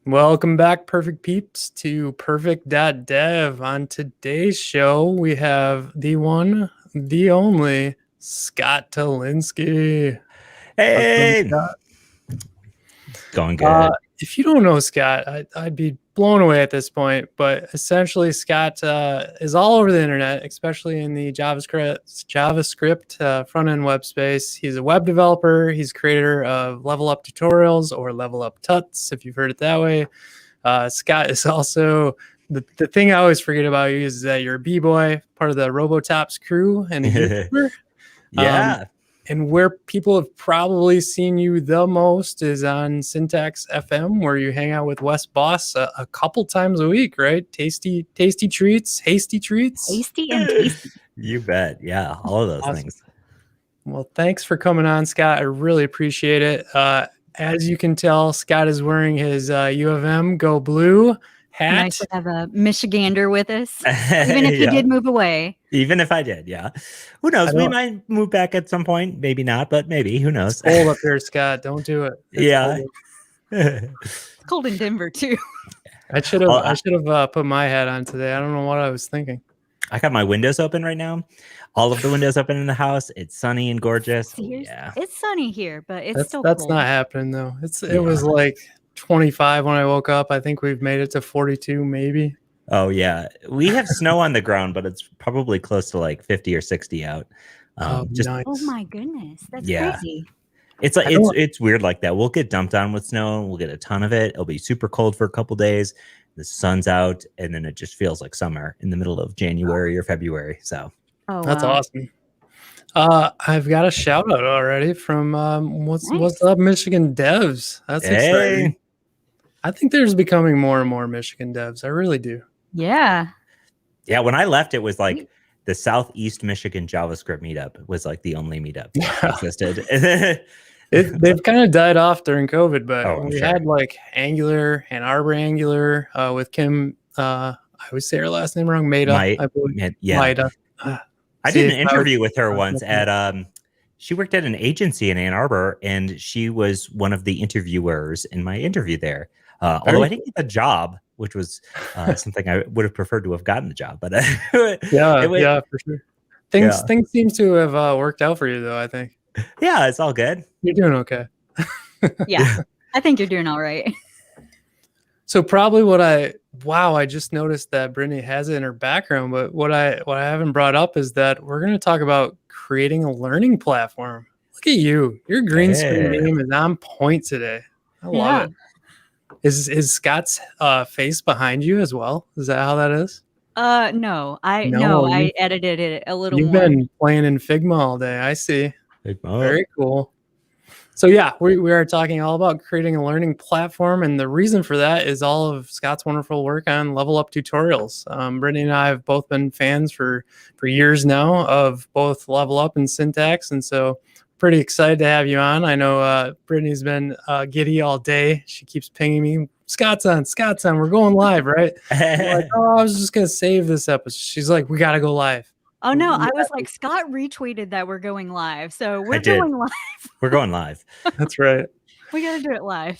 Welcome back, Perfect Peeps, to Perfect.dev. On today's show, we have the one, the only, Scott Talinsky. How's it going, Hey, Scott? going good. If you don't know Scott, I'd be blown away at this point. But essentially, Scott is all over the internet, especially in the JavaScript front end web space. He's a web developer. He's creator of Level Up Tutorials or Level Up Tuts, if you've heard it that way. Scott is also the thing I always forget about you is that you're a b-boy, part of the Robotops crew, and a YouTuber. Yeah. And where people have probably seen you the most is on Syntax FM, where you hang out with Wes Boss a couple times a week, right? Tasty treats, hasty treats. Tasty and tasty. You bet. Yeah, all of those Awesome. things. Well, thanks for coming on, Scott. I really appreciate it. As you can tell, Scott is wearing his U of M Go Blue hat. Nice to have a Michigander with us, even if he did move away. Even if I did, yeah. Who knows? We might move back at some point. Maybe not, but maybe. Who knows? It's cold up here, Scott. Don't do it. It's It's cold in Denver too. I should have put my hat on today. I don't know what I was thinking. I got my windows open right now. All of the windows open in the house. It's sunny and gorgeous. Yeah. It's sunny here, but it's still that's cold. not happening though. It was like 25 when I woke up. I think we've made it to 42 maybe. Oh yeah, we have snow on the ground, but it's probably close to like 50 or 60 out. Nice. Oh my goodness, that's crazy. It's like it's weird like that. We'll get dumped on with snow and we'll get a ton of it. It'll be super cold for a couple days. The sun's out, and then it just feels like summer in the middle of January or February. So that's awesome. I've got a shout out already from what's up, Michigan devs. That's exciting. I think there's becoming more and more Michigan devs. I really do. Yeah. Yeah. When I left, it was like the Southeast Michigan JavaScript meetup was like the only meetup that existed. They've kind of died off during COVID, but we had like Angular, Ann Arbor Angular with Kim. I always say her last name wrong. Maida, I believe. Maida. I did an interview with her once at she worked at an agency in Ann Arbor, and she was one of the interviewers in my interview there. Although I didn't get the job, which was something I would have preferred to have gotten the job. But yeah, for sure. Things seem to have worked out for you, though. I think. Yeah, it's all good. You're doing okay. Yeah, I think you're doing all right. So probably I just noticed that Brittany has it in her background, but what I haven't brought up is that we're going to talk about creating a learning platform. Look at you. Your green screen name is on point today. I love it. Is Scott's face behind you as well? Is that how that is? No, I edited it a little more. You've been playing in Figma all day. I see. Very cool. So yeah, we are talking all about creating a learning platform, and the reason for that is all of Scott's wonderful work on Level Up Tutorials. Brittany and I have both been fans for years now of both Level Up and Syntax, and so pretty excited to have you on. I know Brittany's been giddy all day. She keeps pinging me. Scott's on. We're going live, right? I'm like, I was just gonna save this episode. She's like, we gotta go live. Oh no, I was like, Scott retweeted that we're going live. So we're going live. We're going live. That's right. We got to do it live.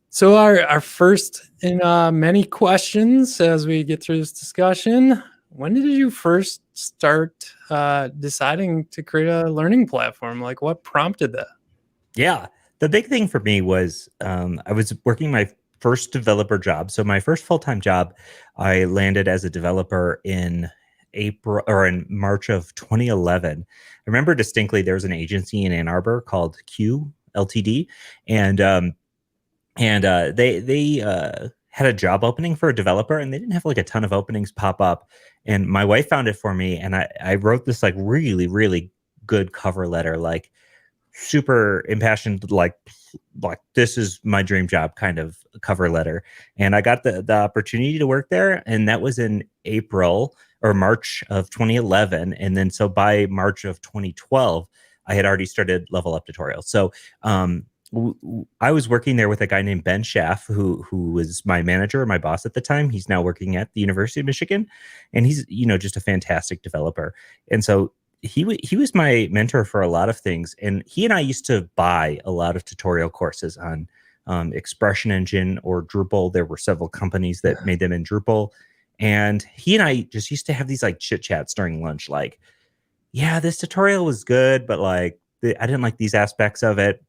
So our first in many questions as we get through this discussion, when did you first start deciding to create a learning platform? Like what prompted that? Yeah, the big thing for me was I was working my first developer job. So my first full-time job, I landed as a developer in March of 2011. I remember distinctly there was an agency in Ann Arbor called Q Ltd, and they had a job opening for a developer, and they didn't have like a ton of openings pop up. And my wife found it for me, and I wrote this like really, really good cover letter, like super impassioned, like this is my dream job kind of cover letter. And I got the opportunity to work there, and that was in April or March of 2011. And then so by March of 2012, I had already started Level Up Tutorials. So I was working there with a guy named Ben Schaff, who was my manager, my boss at the time. He's now working at the University of Michigan, and he's, just a fantastic developer. And so he was my mentor for a lot of things. And he and I used to buy a lot of tutorial courses on Expression Engine or Drupal. There were several companies that made them in Drupal. And he and I just used to have these like chit chats during lunch, like, yeah, this tutorial was good, but like I didn't like these aspects of it.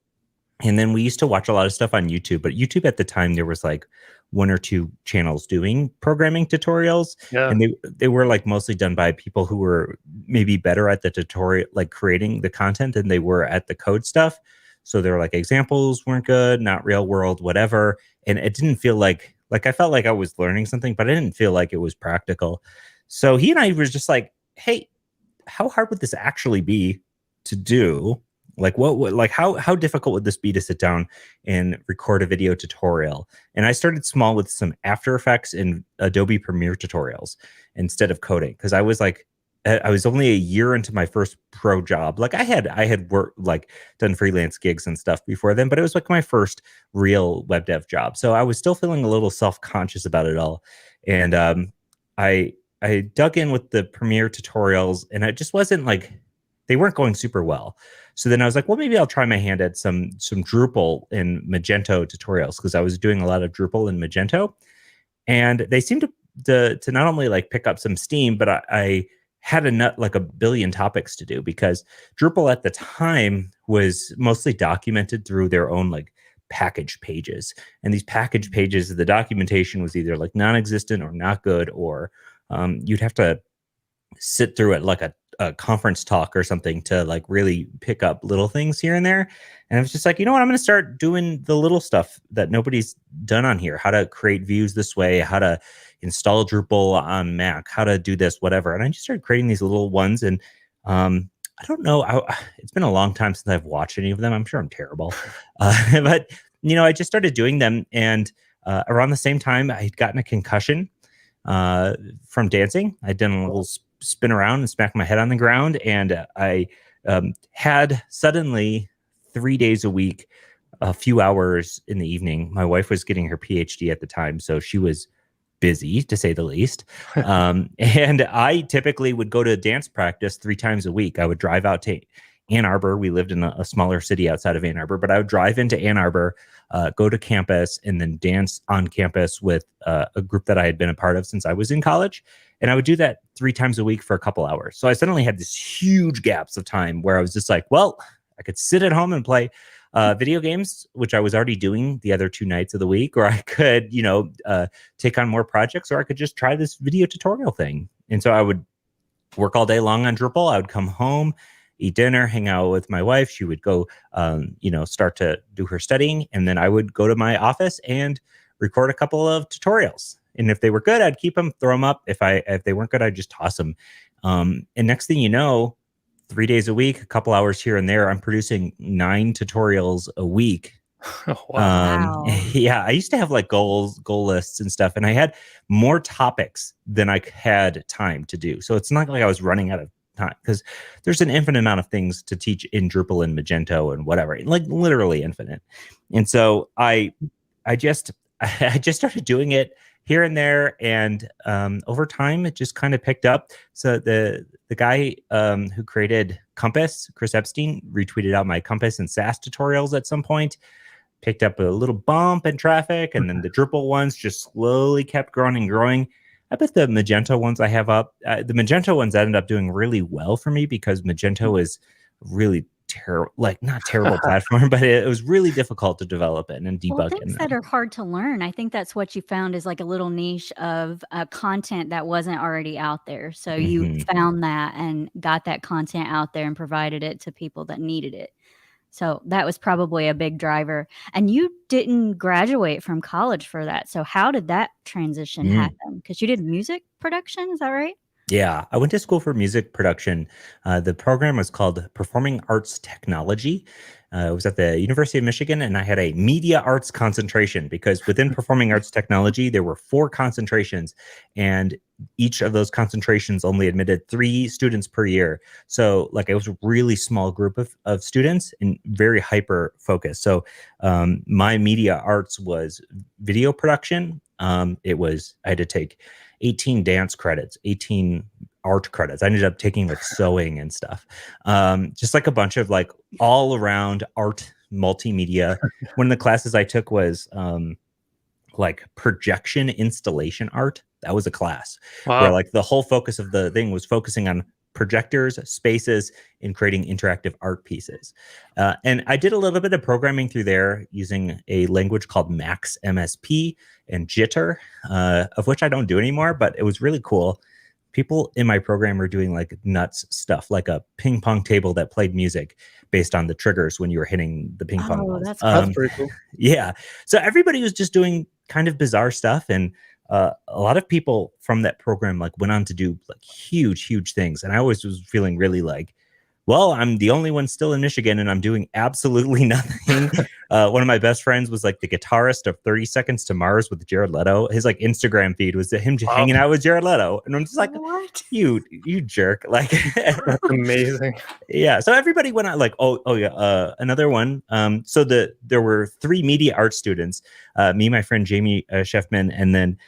And then we used to watch a lot of stuff on YouTube, but YouTube at the time, there was like 1 or 2 channels doing programming tutorials. Yeah. And they were like mostly done by people who were maybe better at the tutorial, like creating the content than they were at the code stuff. So there were like examples weren't good, not real world, whatever. And it didn't feel like I felt like I was learning something, but I didn't feel like it was practical. So he and I was just like, hey, how hard would this actually be to do? Like like how difficult would this be to sit down and record a video tutorial? And I started small with some After Effects and Adobe Premiere tutorials instead of coding. Cause I was like, I was only a year into my first pro job. Like I had worked, like done freelance gigs and stuff before then, but it was like my first real web dev job. So I was still feeling a little self-conscious about it all. And I dug in with the Premiere tutorials, and it just wasn't like, they weren't going super well. So then I was like, well, maybe I'll try my hand at some Drupal and Magento tutorials, because I was doing a lot of Drupal and Magento. And they seemed to not only like pick up some steam, but I had like a billion topics to do, because Drupal at the time was mostly documented through their own like package pages. And these package pages, the documentation was either like non-existent or not good, or you'd have to sit through it like a conference talk or something to like really pick up little things here and there. And I was just like, you know what, I'm going to start doing the little stuff that nobody's done on here. How to create views this way, how to install Drupal on Mac, how to do this, whatever. And I just started creating these little ones. And I don't know, it's been a long time since I've watched any of them. I'm sure I'm terrible. But, you know, I just started doing them. And around the same time, I had gotten a concussion from dancing. I'd done a little spin around and smack my head on the ground. And I had suddenly 3 days a week, a few hours in the evening. My wife was getting her PhD at the time, so she was busy, to say the least. And I typically would go to dance practice 3 times a week. I would drive out to Ann Arbor. We lived in a smaller city outside of Ann Arbor, but I would drive into Ann Arbor, go to campus, and then dance on campus with a group that I had been a part of since I was in college. And I would do that 3 times a week for a couple hours. So I suddenly had this huge gaps of time where I was just like, well, I could sit at home and play video games, which I was already doing the other 2 nights of the week, or I could, you know, take on more projects, or I could just try this video tutorial thing. And so I would work all day long on Drupal. I would come home, eat dinner, hang out with my wife. She would go, you know, start to do her studying. And then I would go to my office and record a couple of tutorials. And if they were good, I'd keep them, throw them up. If they weren't good, I'd just toss them. And next thing you know, 3 days a week, a couple hours here and there, I'm producing 9 tutorials a week. Oh, wow. Yeah, I used to have like goal lists and stuff, and I had more topics than I had time to do. So it's not like I was running out of time, because there's an infinite amount of things to teach in Drupal and Magento and whatever, like literally infinite. And so I just started doing it here and there, and over time it just kind of picked up. So the guy who created Compass, Chris Epstein, retweeted out my Compass and Sass tutorials at some point, picked up a little bump in traffic, and then the Drupal ones just slowly kept growing and growing. I bet the Magento ones I have up, the Magento ones ended up doing really well for me, because Magento is really terrible, like not terrible platform, but it was really difficult to develop it and debug. Well, things that are hard to learn, I think that's what you found, is like a little niche of content that wasn't already out there. So you found that and got that content out there and provided it to people that needed it. So that was probably a big driver. And you didn't graduate from college for that. So how did that transition happen? Because you did music production, is that right? Yeah, I went to school for music production. The program was called Performing Arts Technology. It was at the University of Michigan, and I had a media arts concentration, because within Performing Arts Technology, there were 4 concentrations, and each of those concentrations only admitted 3 students per year. So like it was a really small group of students and very hyper focused. So my media arts was video production. I had to take 18 dance credits, 18 art credits. I ended up taking like sewing and stuff. Just like a bunch of like all around art multimedia. One of the classes I took was like projection installation art. That was a class where like the whole focus of the thing was focusing on projectors, spaces, and creating interactive art pieces. And I did a little bit of programming through there using a language called Max MSP and Jitter, of which I don't do anymore, but it was really cool. People in my program were doing like nuts stuff, like a ping pong table that played music based on the triggers when you were hitting the ping pong balls. That's pretty cool. Yeah. So everybody was just doing kind of bizarre stuff. And a lot of people from that program like went on to do like huge things. And I always was feeling really like, well, I'm the only one still in Michigan and I'm doing absolutely nothing. One of my best friends was like the guitarist of 30 Seconds to Mars with Jared Leto. His like Instagram feed was him hanging out with Jared Leto. And I'm just like, what? You jerk. Like, that's amazing. Yeah. So everybody went out like, another one. So there were 3 media art students, me, my friend Jamie Sheffman, and then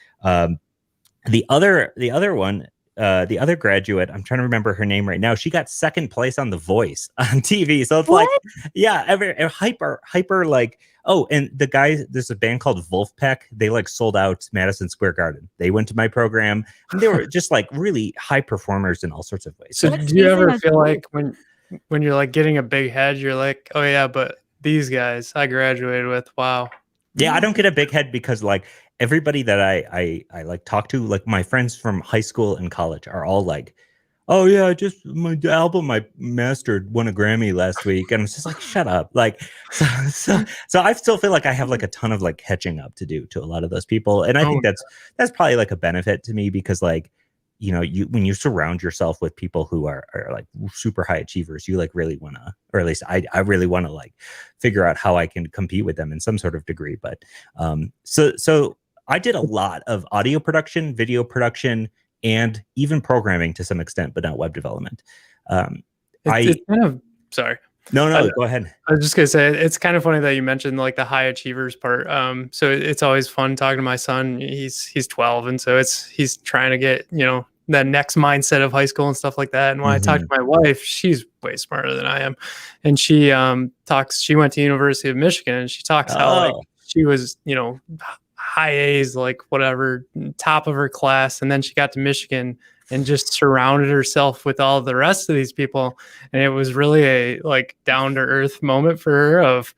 the other one, the other graduate, I'm trying to remember her name right now. She got 2nd place on The Voice on TV. So it's like, yeah, hyper like, oh, and the guy, there's a band called Wolfpack. They like sold out Madison Square Garden. They went to my program and they were just like really high performers in all sorts of ways. So do you ever feel like when you're like getting a big head, you're like, oh yeah, but these guys I graduated with, wow. Yeah, I don't get a big head because like everybody that I like talk to, like my friends from high school and college are all like, oh yeah, just my album I mastered won a Grammy last week. And I'm just like, shut up. Like, so I still feel like I have like a ton of like catching up to do to a lot of those people. And I think that's probably like a benefit to me because like, you know, when you surround yourself with people who are like super high achievers, you like really want to, or at least I really want to like figure out how I can compete with them in some sort of degree. But so I did a lot of audio production, video production, and even programming to some extent, but not web development. It's kind of, sorry. No, go ahead. I was just gonna say it's kind of funny that you mentioned like the high achievers part. So it's always fun talking to my son. He's 12, and so he's trying to get, you know, that next mindset of high school and stuff like that. And when I talk to my wife, she's way smarter than I am, and she talks. She went to University of Michigan, and she talks how like she was, you know, high A's, like whatever, top of her class, and then she got to Michigan and just surrounded herself with all the rest of these people. And it was really a like down to earth moment for her of,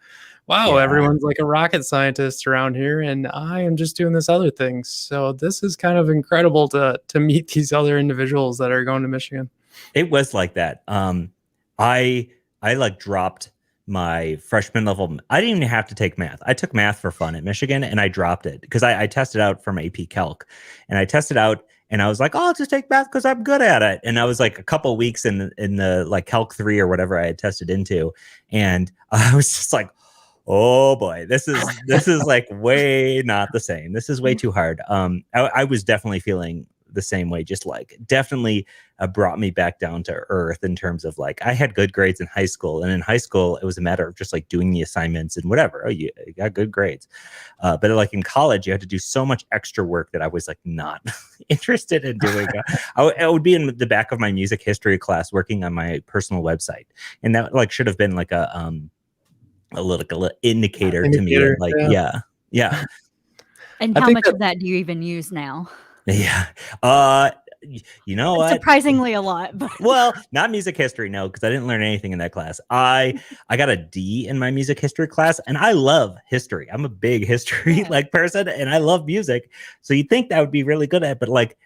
wow, everyone's like a rocket scientist around here and I am just doing this other thing. So this is kind of incredible to meet these other individuals that are going to Michigan. It was like that. I like dropped my freshman level. I didn't even have to take math. I took math for fun at Michigan and I dropped it because I tested out from AP Calc and I tested out. And I was like, oh, I'll just take math because I'm good at it. And I was like a couple weeks in the like Calc 3 or whatever I had tested into. And I was just like, oh boy, this is like way not the same. This is way too hard. I was definitely feeling the same way, just like definitely brought me back down to earth in terms of like I had good grades in high school, and in high school it was a matter of just like doing the assignments and whatever. Oh, you got good grades, but like in college you had to do so much extra work that I was like not interested in doing. I would be in the back of my music history class working on my personal website, and that like should have been like a little indicator to me. Like yeah. And how much of that do you even use now? Yeah. You know what? Surprisingly a lot. But. Well, not music history, no, because I didn't learn anything in that class. I got a D in my music history class, and I love history. I'm a big history like person, and I love music. So you'd think that would be really good at it, but like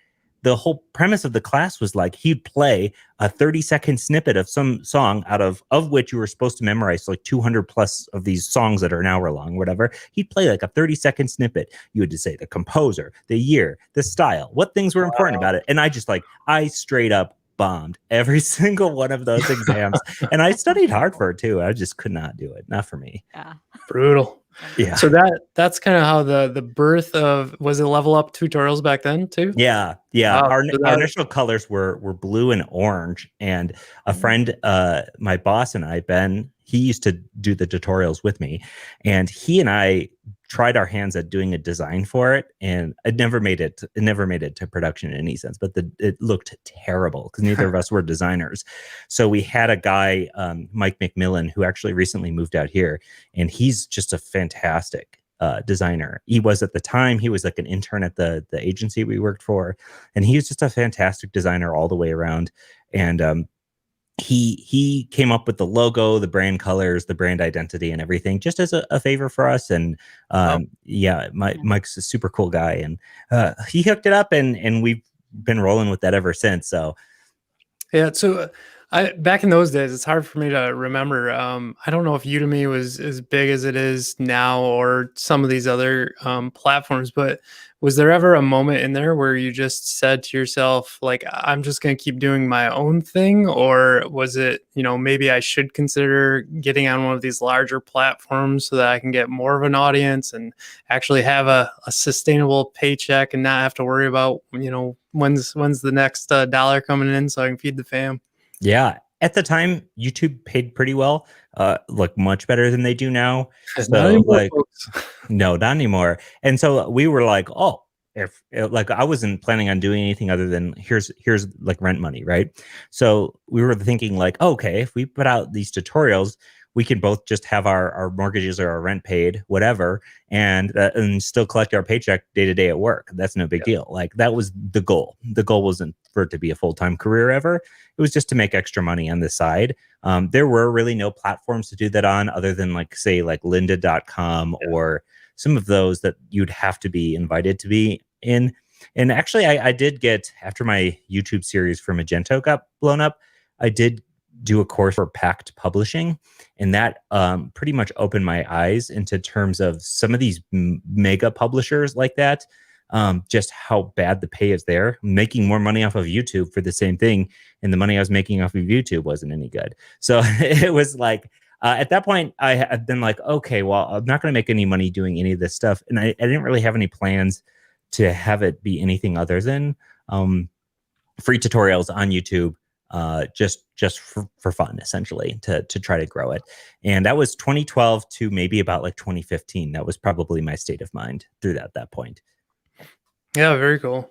the whole premise of the class was like he'd play a 30-second snippet of some song out of which you were supposed to memorize like 200 plus of these songs that are an hour long, whatever. He'd play like a 30-second snippet. You had to say the composer, the year, the style, what things were important about it. And I straight up bombed every single one of those exams. And I studied hard for it too. I just could not do it. Not for me. Yeah. Brutal. Yeah. So that's kind of how the birth of, was it Level Up tutorials back then too? Yeah. Wow. Our initial colors were blue and orange, and a friend, my boss and I, Ben, he used to do the tutorials with me, and he and I tried our hands at doing a design for it, and it never made it to production in any sense, but it looked terrible because neither of us were designers. So we had a guy, Mike McMillan, who actually recently moved out here, and he's just a fantastic designer. He was at the time, he was like an intern at the agency we worked for, and he was just a fantastic designer all the way around. And he came up with the logo, the brand colors, the brand identity, and everything just as a favor for us. And Mike's a super cool guy, and he hooked it up, and we've been rolling with that ever since. So yeah, so back in those days, it's hard for me to remember. I don't know if Udemy was as big as it is now, or some of these other platforms, but was there ever a moment in there where you just said to yourself, like, I'm just going to keep doing my own thing? Or was it, maybe I should consider getting on one of these larger platforms so that I can get more of an audience and actually have a sustainable paycheck and not have to worry about, when's the next dollar coming in so I can feed the fam? Yeah. At the time, YouTube paid pretty well, like much better than they do now. So no, not anymore. And so we were like, oh, if like I wasn't planning on doing anything other than here's like rent money, right? So we were thinking like, okay, if we put out these tutorials, we can both just have our mortgages or our rent paid, whatever, and still collect our paycheck day to day at work. That's no big deal. Like that was the goal. The goal wasn't for it to be a full-time career ever. It was just to make extra money on the side. There were really no platforms to do that on other than like lynda.com or some of those that you'd have to be invited to be in. And actually I did get, after my YouTube series for Magento got blown up, I did do a course for Pact Publishing, and that pretty much opened my eyes into terms of some of these mega publishers like that, just how bad the pay is there. Making more money off of YouTube for the same thing, and the money I was making off of YouTube wasn't any good. So it was like, at that point, I had been like, okay, well, I'm not going to make any money doing any of this stuff. And I didn't really have any plans to have it be anything other than free tutorials on YouTube, just for fun, essentially, to try to grow it. And that was 2012 to maybe about like 2015. That was probably my state of mind through that point. Yeah, very cool.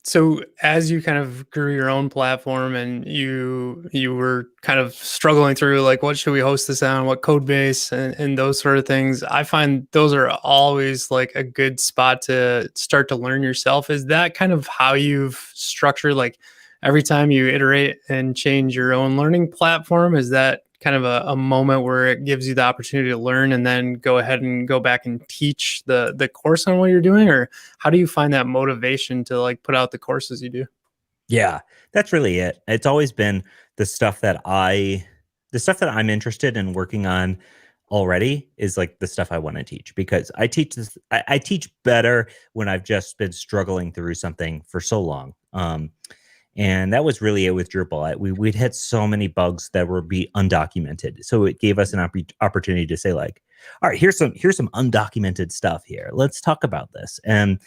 So as you kind of grew your own platform and you were kind of struggling through like, what should we host this on, what code base and those sort of things, I find those are always like a good spot to start to learn yourself. Is that kind of how you've structured, like every time you iterate and change your own learning platform? Is that kind of a moment where it gives you the opportunity to learn and then go ahead and go back and teach the course on what you're doing? Or how do you find that motivation to like put out the courses you do? Yeah, that's really it. It's always been the stuff that I'm interested in working on already is like the stuff I want to teach, because I teach better when I've just been struggling through something for so long. And that was really it with Drupal. We'd had so many bugs that were undocumented. So it gave us an opportunity to say like, all right, here's some undocumented stuff here. Let's talk about this. And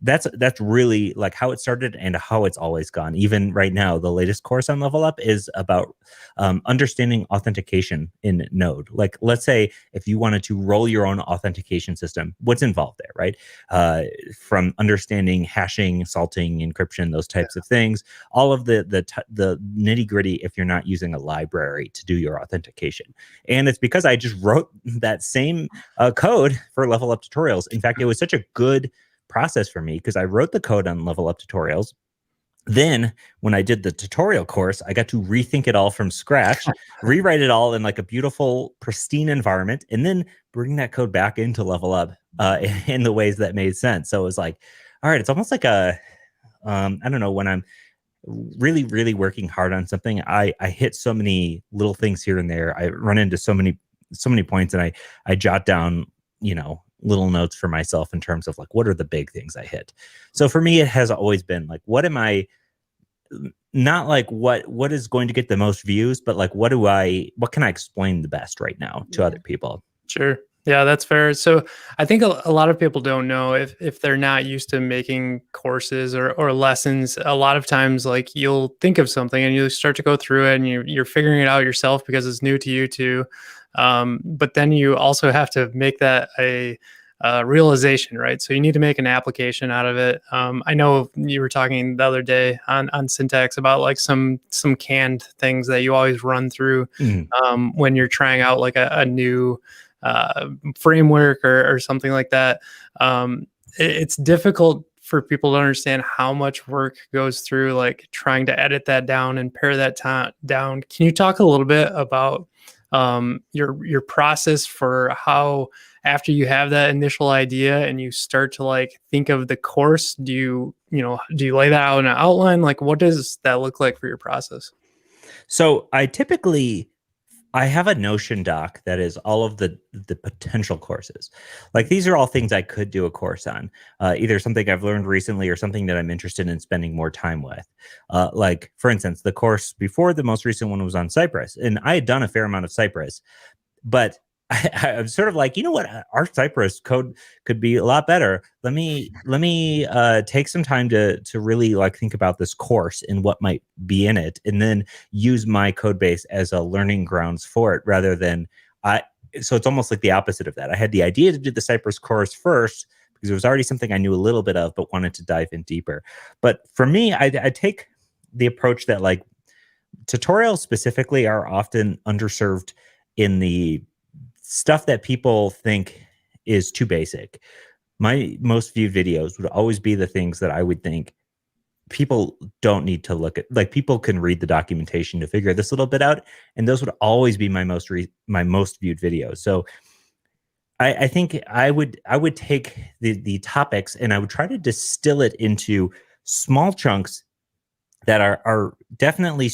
that's really like how it started and how it's always gone. Even right now, the latest course on Level Up is about understanding authentication in Node. Like, let's say if you wanted to roll your own authentication system, what's involved there, right? From understanding hashing, salting, encryption, those types of things, all of the nitty gritty if you're not using a library to do your authentication. And it's because I just wrote that same code for Level Up tutorials. In fact, it was such a good process for me because I wrote the code on Level Up tutorials. Then when I did the tutorial course, I got to rethink it all from scratch, rewrite it all in like a beautiful, pristine environment, and then bring that code back into Level Up in the ways that made sense. So it was like, all right, it's almost like I don't know, when I'm really, really working hard on something, I hit so many little things here and there. I run into so many points, and I jot down, little notes for myself in terms of like, what are the big things I hit? So for me, it has always been like, what am I, not like what is going to get the most views, but like, what can I explain the best right now to other people? Sure. Yeah, that's fair. So I think a lot of people don't know if they're not used to making courses or lessons. A lot of times, like you'll think of something and you start to go through it and you're figuring it out yourself because it's new to you too. But then you also have to make that a realization, right? So you need to make an application out of it. I know you were talking the other day on Syntax about like some canned things that you always run through when you're trying out like a new framework or something like that. It's difficult for people to understand how much work goes through like trying to edit that down and pare that down. Can you talk a little bit about your process for how, after you have that initial idea and you start to like think of the course, do you lay that out in an outline? Like, what does that look like for your process? So I have a Notion doc that is all of the potential courses. Like these are all things I could do a course on, either something I've learned recently or something that I'm interested in spending more time with. Like for instance, the course before the most recent one was on Cypress, and I had done a fair amount of Cypress, but I'm sort of like, you know what, our Cypress code could be a lot better. Let me take some time to really like think about this course and what might be in it, and then use my code base as a learning grounds for it, rather than so it's almost like the opposite of that. I had the idea to do the Cypress course first because it was already something I knew a little bit of, but wanted to dive in deeper. But for me, I take the approach that like tutorials specifically are often underserved in the stuff that people think is too basic. My most viewed videos would always be the things that I would think people don't need to look at. Like people can read the documentation to figure this little bit out, and those would always be my most viewed videos. So I think I would take the topics and I would try to distill it into small chunks that are definitely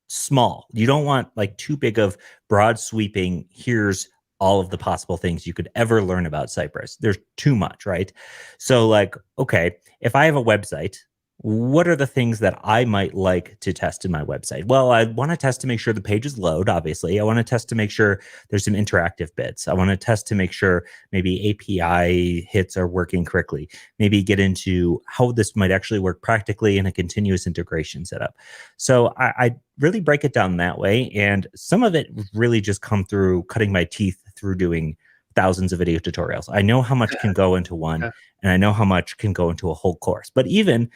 small. You don't want like too big of broad sweeping, here's all of the possible things you could ever learn about Cypress. There's too much, right? So like, okay, if I have a website, what are the things that I might like to test in my website? Well, I want to test to make sure the pages load, obviously. I want to test to make sure there's some interactive bits. I want to test to make sure maybe API hits are working correctly. Maybe get into how this might actually work practically in a continuous integration setup. So I really break it down that way. And some of it really just come through cutting my teeth through doing thousands of video tutorials. I know how much can go into one, and I know how much can go into a whole course. But even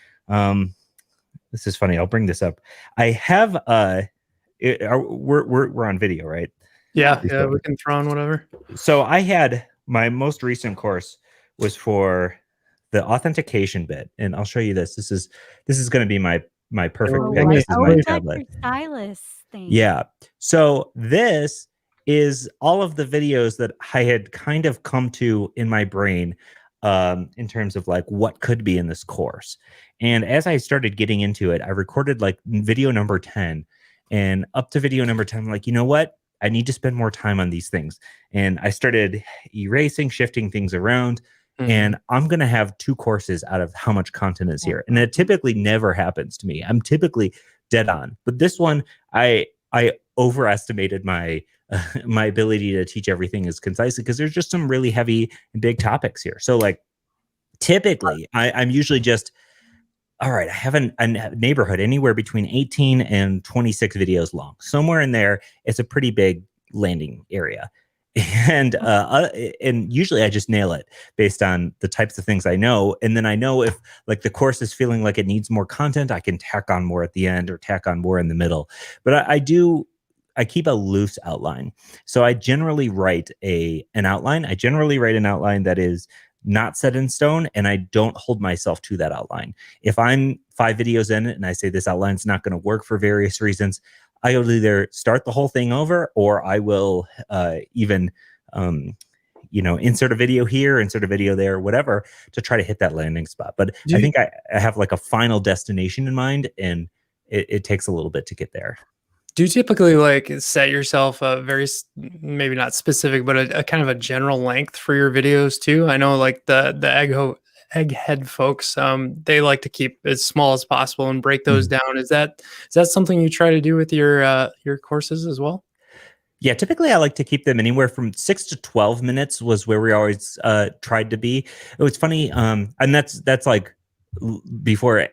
this is funny. I'll bring this up. I have we're on video, right? Yeah, we can throw on whatever. So I had my most recent course was for the authentication bit, and I'll show you this. This is going to be my perfect pick. This is my tablet. Stylus thing. Yeah. So this is all of the videos that I had kind of come to in my brain in terms of like what could be in this course. And as I started getting into it, I recorded like video number 10, and up to video number 10, I'm like, you know what? I need to spend more time on these things. And I started erasing, shifting things around. And I'm going to have 2 courses out of how much content is here. And it typically never happens to me. I'm typically dead on. But this one, I overestimated my my ability to teach everything as concisely because there's just some really heavy and big topics here. So like typically I'm usually just, all right, I have a neighborhood anywhere between 18 and 26 videos long. Somewhere in there, it's a pretty big landing area. And usually I just nail it based on the types of things I know. And then I know if like the course is feeling like it needs more content, I can tack on more at the end or tack on more in the middle. But I keep a loose outline. So I generally write an outline. I generally write an outline that is not set in stone, and I don't hold myself to that outline. If I'm 5 videos in it and I say this outline's not going to work for various reasons, I will either start the whole thing over, or I will even insert a video here, insert a video there, whatever, to try to hit that landing spot. But I think I have like a final destination in mind, and it takes a little bit to get there. Do you typically like set yourself a very, maybe not specific, but a kind of a general length for your videos too? I know like the egghead folks, they like to keep as small as possible and break those down. Is that something you try to do with your courses as well? Yeah, typically I like to keep them anywhere from 6 to 12 minutes was where we always tried to be. It was funny, and that's like before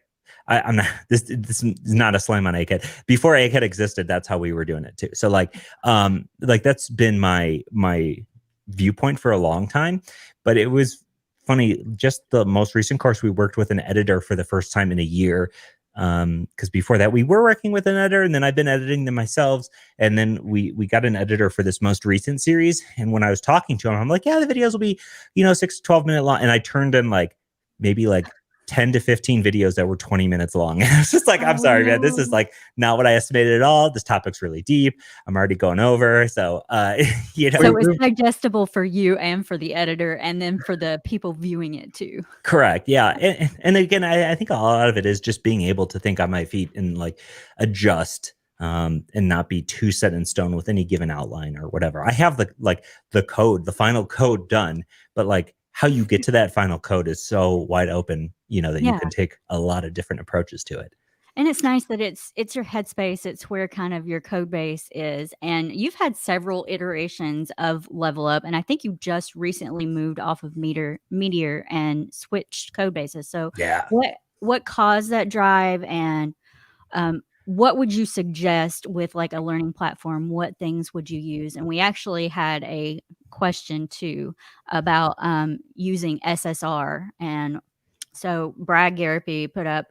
I'm not, this is not a slam on Egghead. Before Egghead existed, that's how we were doing it too. So like that's been my viewpoint for a long time. But it was funny, just the most recent course, we worked with an editor for the first time in a year. Because before that we were working with an editor, and then I've been editing them myself, and then we got an editor for this most recent series. And when I was talking to him, I'm like, yeah, the videos will be 6 to 12 minute long, and I turned in like maybe like 10 to 15 videos that were 20 minutes long. And I was just like, I'm sorry, man, this is like not what I estimated at all. This topic's really deep. I'm already going over. So, So it's digestible for you and for the editor, and then for the people viewing it too. Correct. Yeah. And again, I think a lot of it is just being able to think on my feet and like adjust and not be too set in stone with any given outline or whatever. I have the code, the final code done, but like how you get to that final code is so wide open, that you can take a lot of different approaches to it. And it's nice that it's your headspace. It's where kind of your code base is. And you've had several iterations of Level Up. And I think you just recently moved off of Meteor and switched code bases. So yeah, what caused that drive, and what would you suggest with like a learning platform? What things would you use? And we actually had a question too about using SSR. And so Brad Garapi put up,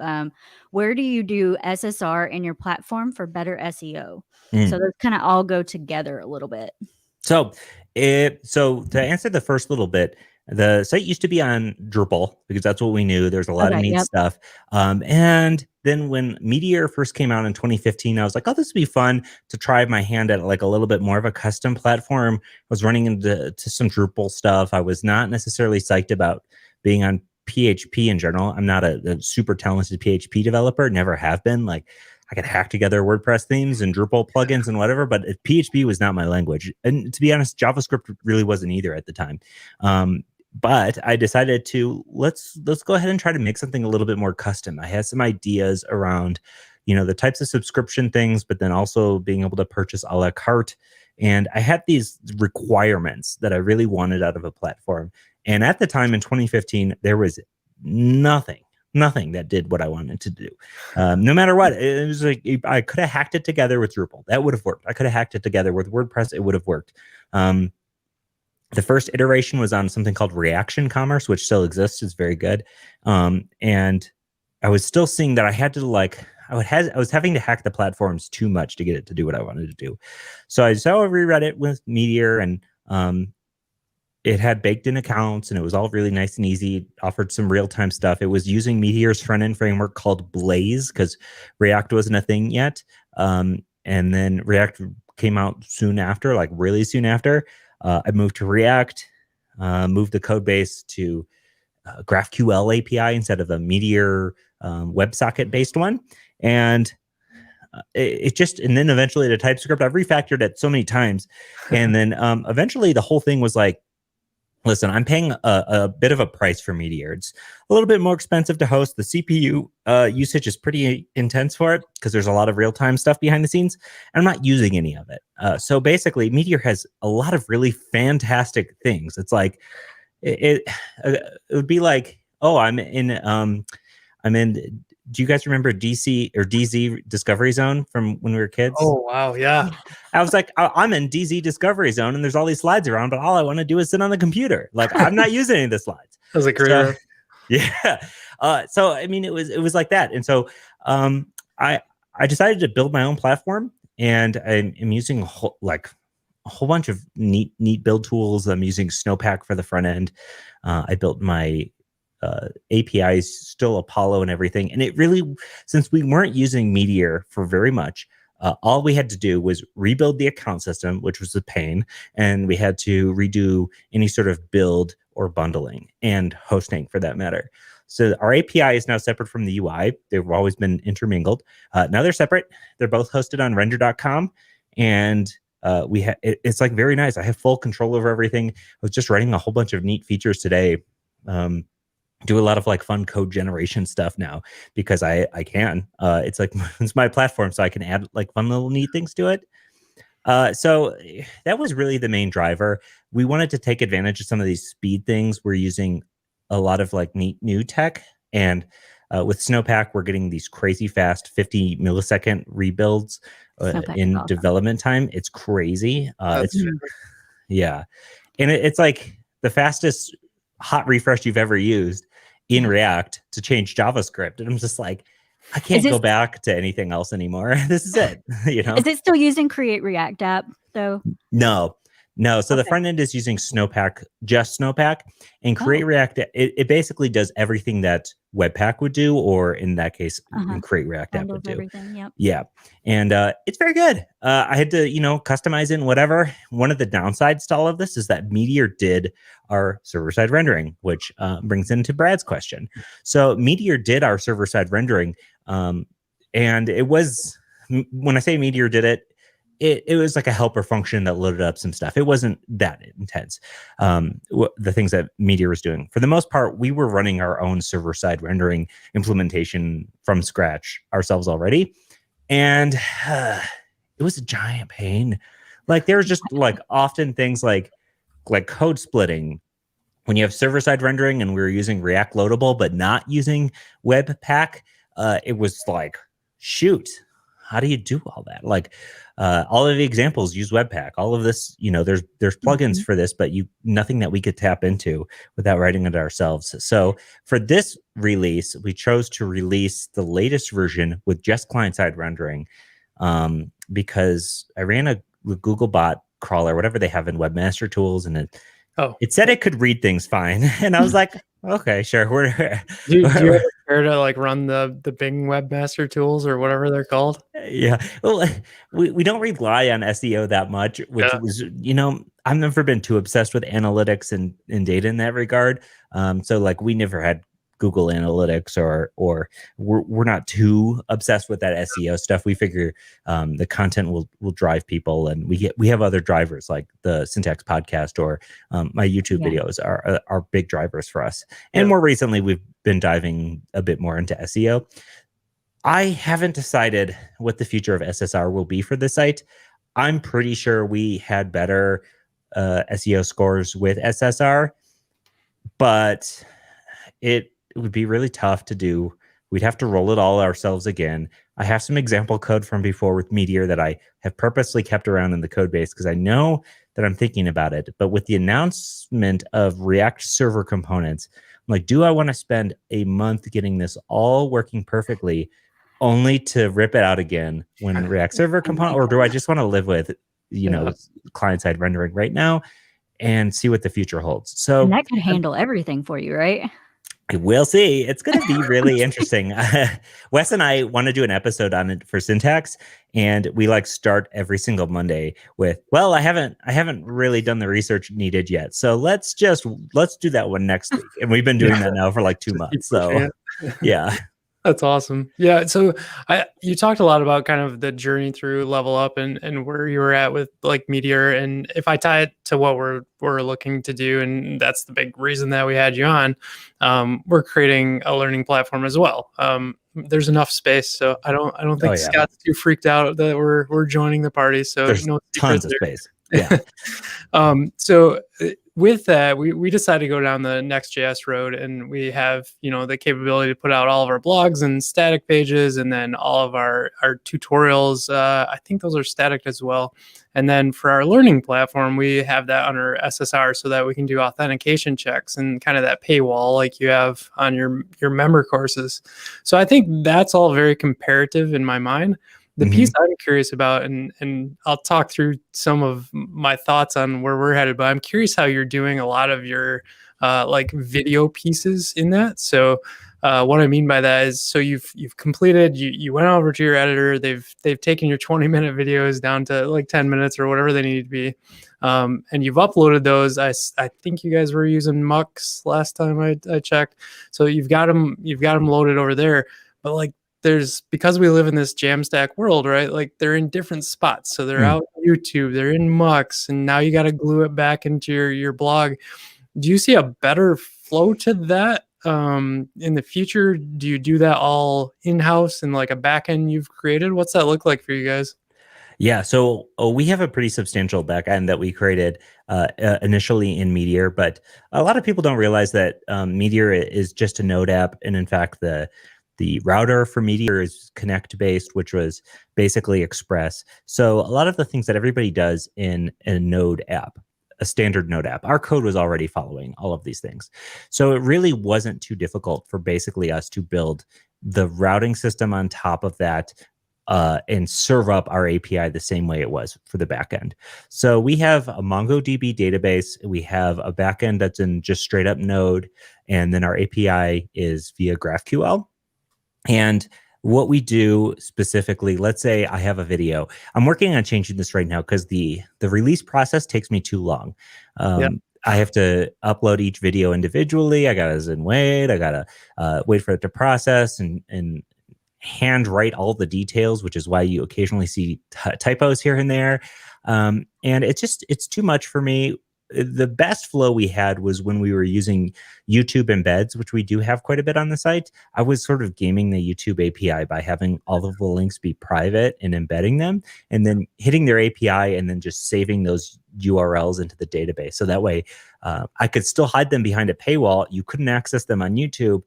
where do you do SSR in your platform for better SEO? So those kind of all go together a little bit. So to answer the first little bit, the site used to be on Drupal because that's what we knew. There's a lot of neat stuff. And then when Meteor first came out in 2015, I was like, oh, this would be fun to try my hand at like a little bit more of a custom platform. I was running into some Drupal stuff. I was not necessarily psyched about being on PHP in general. I'm not a super talented PHP developer, never have been. Like I could hack together WordPress themes and Drupal plugins and whatever, but PHP was not my language. And to be honest, JavaScript really wasn't either at the time. But I decided to let's go ahead and try to make something a little bit more custom. I had some ideas around, the types of subscription things, but then also being able to purchase a la carte. And I had these requirements that I really wanted out of a platform. And at the time in 2015, there was nothing that did what I wanted to do. No matter what, it was like I could have hacked it together with Drupal. That would have worked. I could have hacked it together with WordPress. It would have worked. The first iteration was on something called Reaction Commerce, which still exists. It's very good. And I was still seeing that I had to I was having to hack the platforms too much to get it to do what I wanted to do. So I reread it with Meteor, and it had baked in accounts, and it was all really nice and easy. It offered some real-time stuff. It was using Meteor's front-end framework called Blaze because React wasn't a thing yet. And then React came out soon after, like really soon after. I moved to React, moved the code base to GraphQL API instead of a Meteor WebSocket-based one. And and then eventually to TypeScript. I've refactored it so many times. And then eventually the whole thing was like, listen, I'm paying a bit of a price for Meteor. It's a little bit more expensive to host. The CPU usage is pretty intense for it because there's a lot of real-time stuff behind the scenes. And I'm not using any of it. So basically, Meteor has a lot of really fantastic things. It's like, it would be like, oh, I'm in, do you guys remember DC or DZ Discovery Zone from when we were kids? Oh, wow. Yeah. I was like, I'm in DZ Discovery Zone and there's all these slides around, but all I want to do is sit on the computer. Like I'm not using any of the slides. That was a great. Yeah. So, I mean, it was like that. And so I decided to build my own platform, and I'm using a whole bunch of neat build tools. I'm using Snowpack for the front end. I built my APIs, still Apollo and everything. And it really, since we weren't using Meteor for very much, all we had to do was rebuild the account system, which was a pain. And we had to redo any sort of build or bundling and hosting for that matter. So our API is now separate from the UI. They've always been intermingled. Now they're separate. They're both hosted on render.com. And it's like very nice. I have full control over everything. I was just writing a whole bunch of neat features today. Do a lot of like fun code generation stuff now because I can. It's like it's my platform, so I can add like fun little neat things to it. So that was really the main driver. We wanted to take advantage of some of these speed things. We're using a lot of like neat new tech, and With Snowpack, we're getting these crazy fast 50 millisecond rebuilds in awesome. development time. It's crazy. That's Yeah. And it's like the fastest hot refresh you've ever used in React to change JavaScript. And I'm just like, I can't go back to anything else anymore. This is it. Is it still using Create React app though? No. So the front end is using Snowpack, just Snowpack, and Create React. It basically does everything that Webpack would do, or in that case, Create React app would do. Everything, yep. Yeah. And it's very good. I had to, customize it and whatever. One of the downsides to all of this is that Meteor did our server-side rendering, which brings into Brad's question. So Meteor did our server-side rendering. And it was, when I say Meteor did it, it was like a helper function that loaded up some stuff. It wasn't that intense. The things that Meteor was doing. For the most part, we were running our own server-side rendering implementation from scratch ourselves already. And it was a giant pain. Like there was just like often things like code splitting. When you have server-side rendering and we were using React Loadable, but not using Webpack, it was like, shoot, how do you do all that? Like all of the examples use Webpack. All of this, there's plugins for this, but nothing that we could tap into without writing it ourselves. So for this release, we chose to release the latest version with just client-side rendering because I ran a Googlebot crawler, whatever they have in Webmaster Tools, and it said it could read things fine. And I was like, okay, sure. Do you ever care to like run the Bing Webmaster Tools or whatever they're called? Yeah. Well, we don't rely on SEO that much, which was, I've never been too obsessed with analytics and data in that regard. So like we never had Google Analytics or we're not too obsessed with that SEO stuff. We figure the content will drive people, and we have other drivers like the Syntax podcast or my YouTube videos are big drivers for us. And more recently, we've been diving a bit more into SEO. I haven't decided what the future of SSR will be for the site. I'm pretty sure we had better SEO scores with SSR, but it would be really tough to do. We'd have to roll it all ourselves again. I have some example code from before with Meteor that I have purposely kept around in the code base because I know that I'm thinking about it. But with the announcement of React server components, I'm like, do I want to spend a month getting this all working perfectly only to rip it out again when React server component, or do I just want to live with, client-side rendering right now and see what the future holds? So and that could handle everything for you, right? We'll see. It's going to be really interesting. Wes and I want to do an episode on it for Syntax, and we start every single Monday with, well, I haven't really done the research needed yet, so let's do that one next week. And we've been doing that now for 2 months. So yeah. That's awesome. Yeah. So you talked a lot about kind of the journey through Level Up and where you were at with Meteor. And if I tie it to what we're looking to do, and that's the big reason that we had you on, we're creating a learning platform as well. There's enough space, so I don't think Scott's too freaked out that we're joining the party. So there's tons of space. Yeah. So with that, we decided to go down the Next.js road, and we have, the capability to put out all of our blogs and static pages, and then all of our tutorials. I think those are static as well. And then for our learning platform, we have that under SSR so that we can do authentication checks and kind of that paywall like you have on your member courses. So I think that's all very comparative in my mind. The piece I'm curious about, and I'll talk through some of my thoughts on where we're headed, but I'm curious how you're doing a lot of your video pieces in that. So what I mean by that is, so you've completed, you went over to your editor, they've taken your 20-minute videos down to 10 minutes or whatever they need to be, and you've uploaded those. I think you guys were using Mux last time I checked, so you've got them loaded over there, but because we live in this Jamstack world, right? They're in different spots. So they're out on YouTube, they're in Mux, and now you got to glue it back into your blog. Do you see a better flow to that in the future? Do you do that all in-house in a backend you've created? What's that look like for you guys? Yeah, so we have a pretty substantial backend that we created initially in Meteor, but a lot of people don't realize that Meteor is just a Node app, and in fact, the The router for Meteor is Connect based, which was basically Express. So a lot of the things that everybody does in a Node app, a standard Node app, our code was already following all of these things. So it really wasn't too difficult for basically us to build the routing system on top of that, and serve up our API the same way it was for the backend. So we have a MongoDB database. We have a backend that's in just straight up Node, and then our API is via GraphQL. And what we do specifically, let's say I have a video. I'm working on changing this right now because the release process takes me too long. I have to upload each video individually. I gotta zen wait. I gotta wait for it to process and hand write all the details, which is why you occasionally see typos here and there. And it's too much for me. The best flow we had was when we were using YouTube embeds, which we do have quite a bit on the site. I was sort of gaming the YouTube API by having all of the links be private and embedding them, and then hitting their API and then just saving those URLs into the database. So that way I could still hide them behind a paywall. You couldn't access them on YouTube.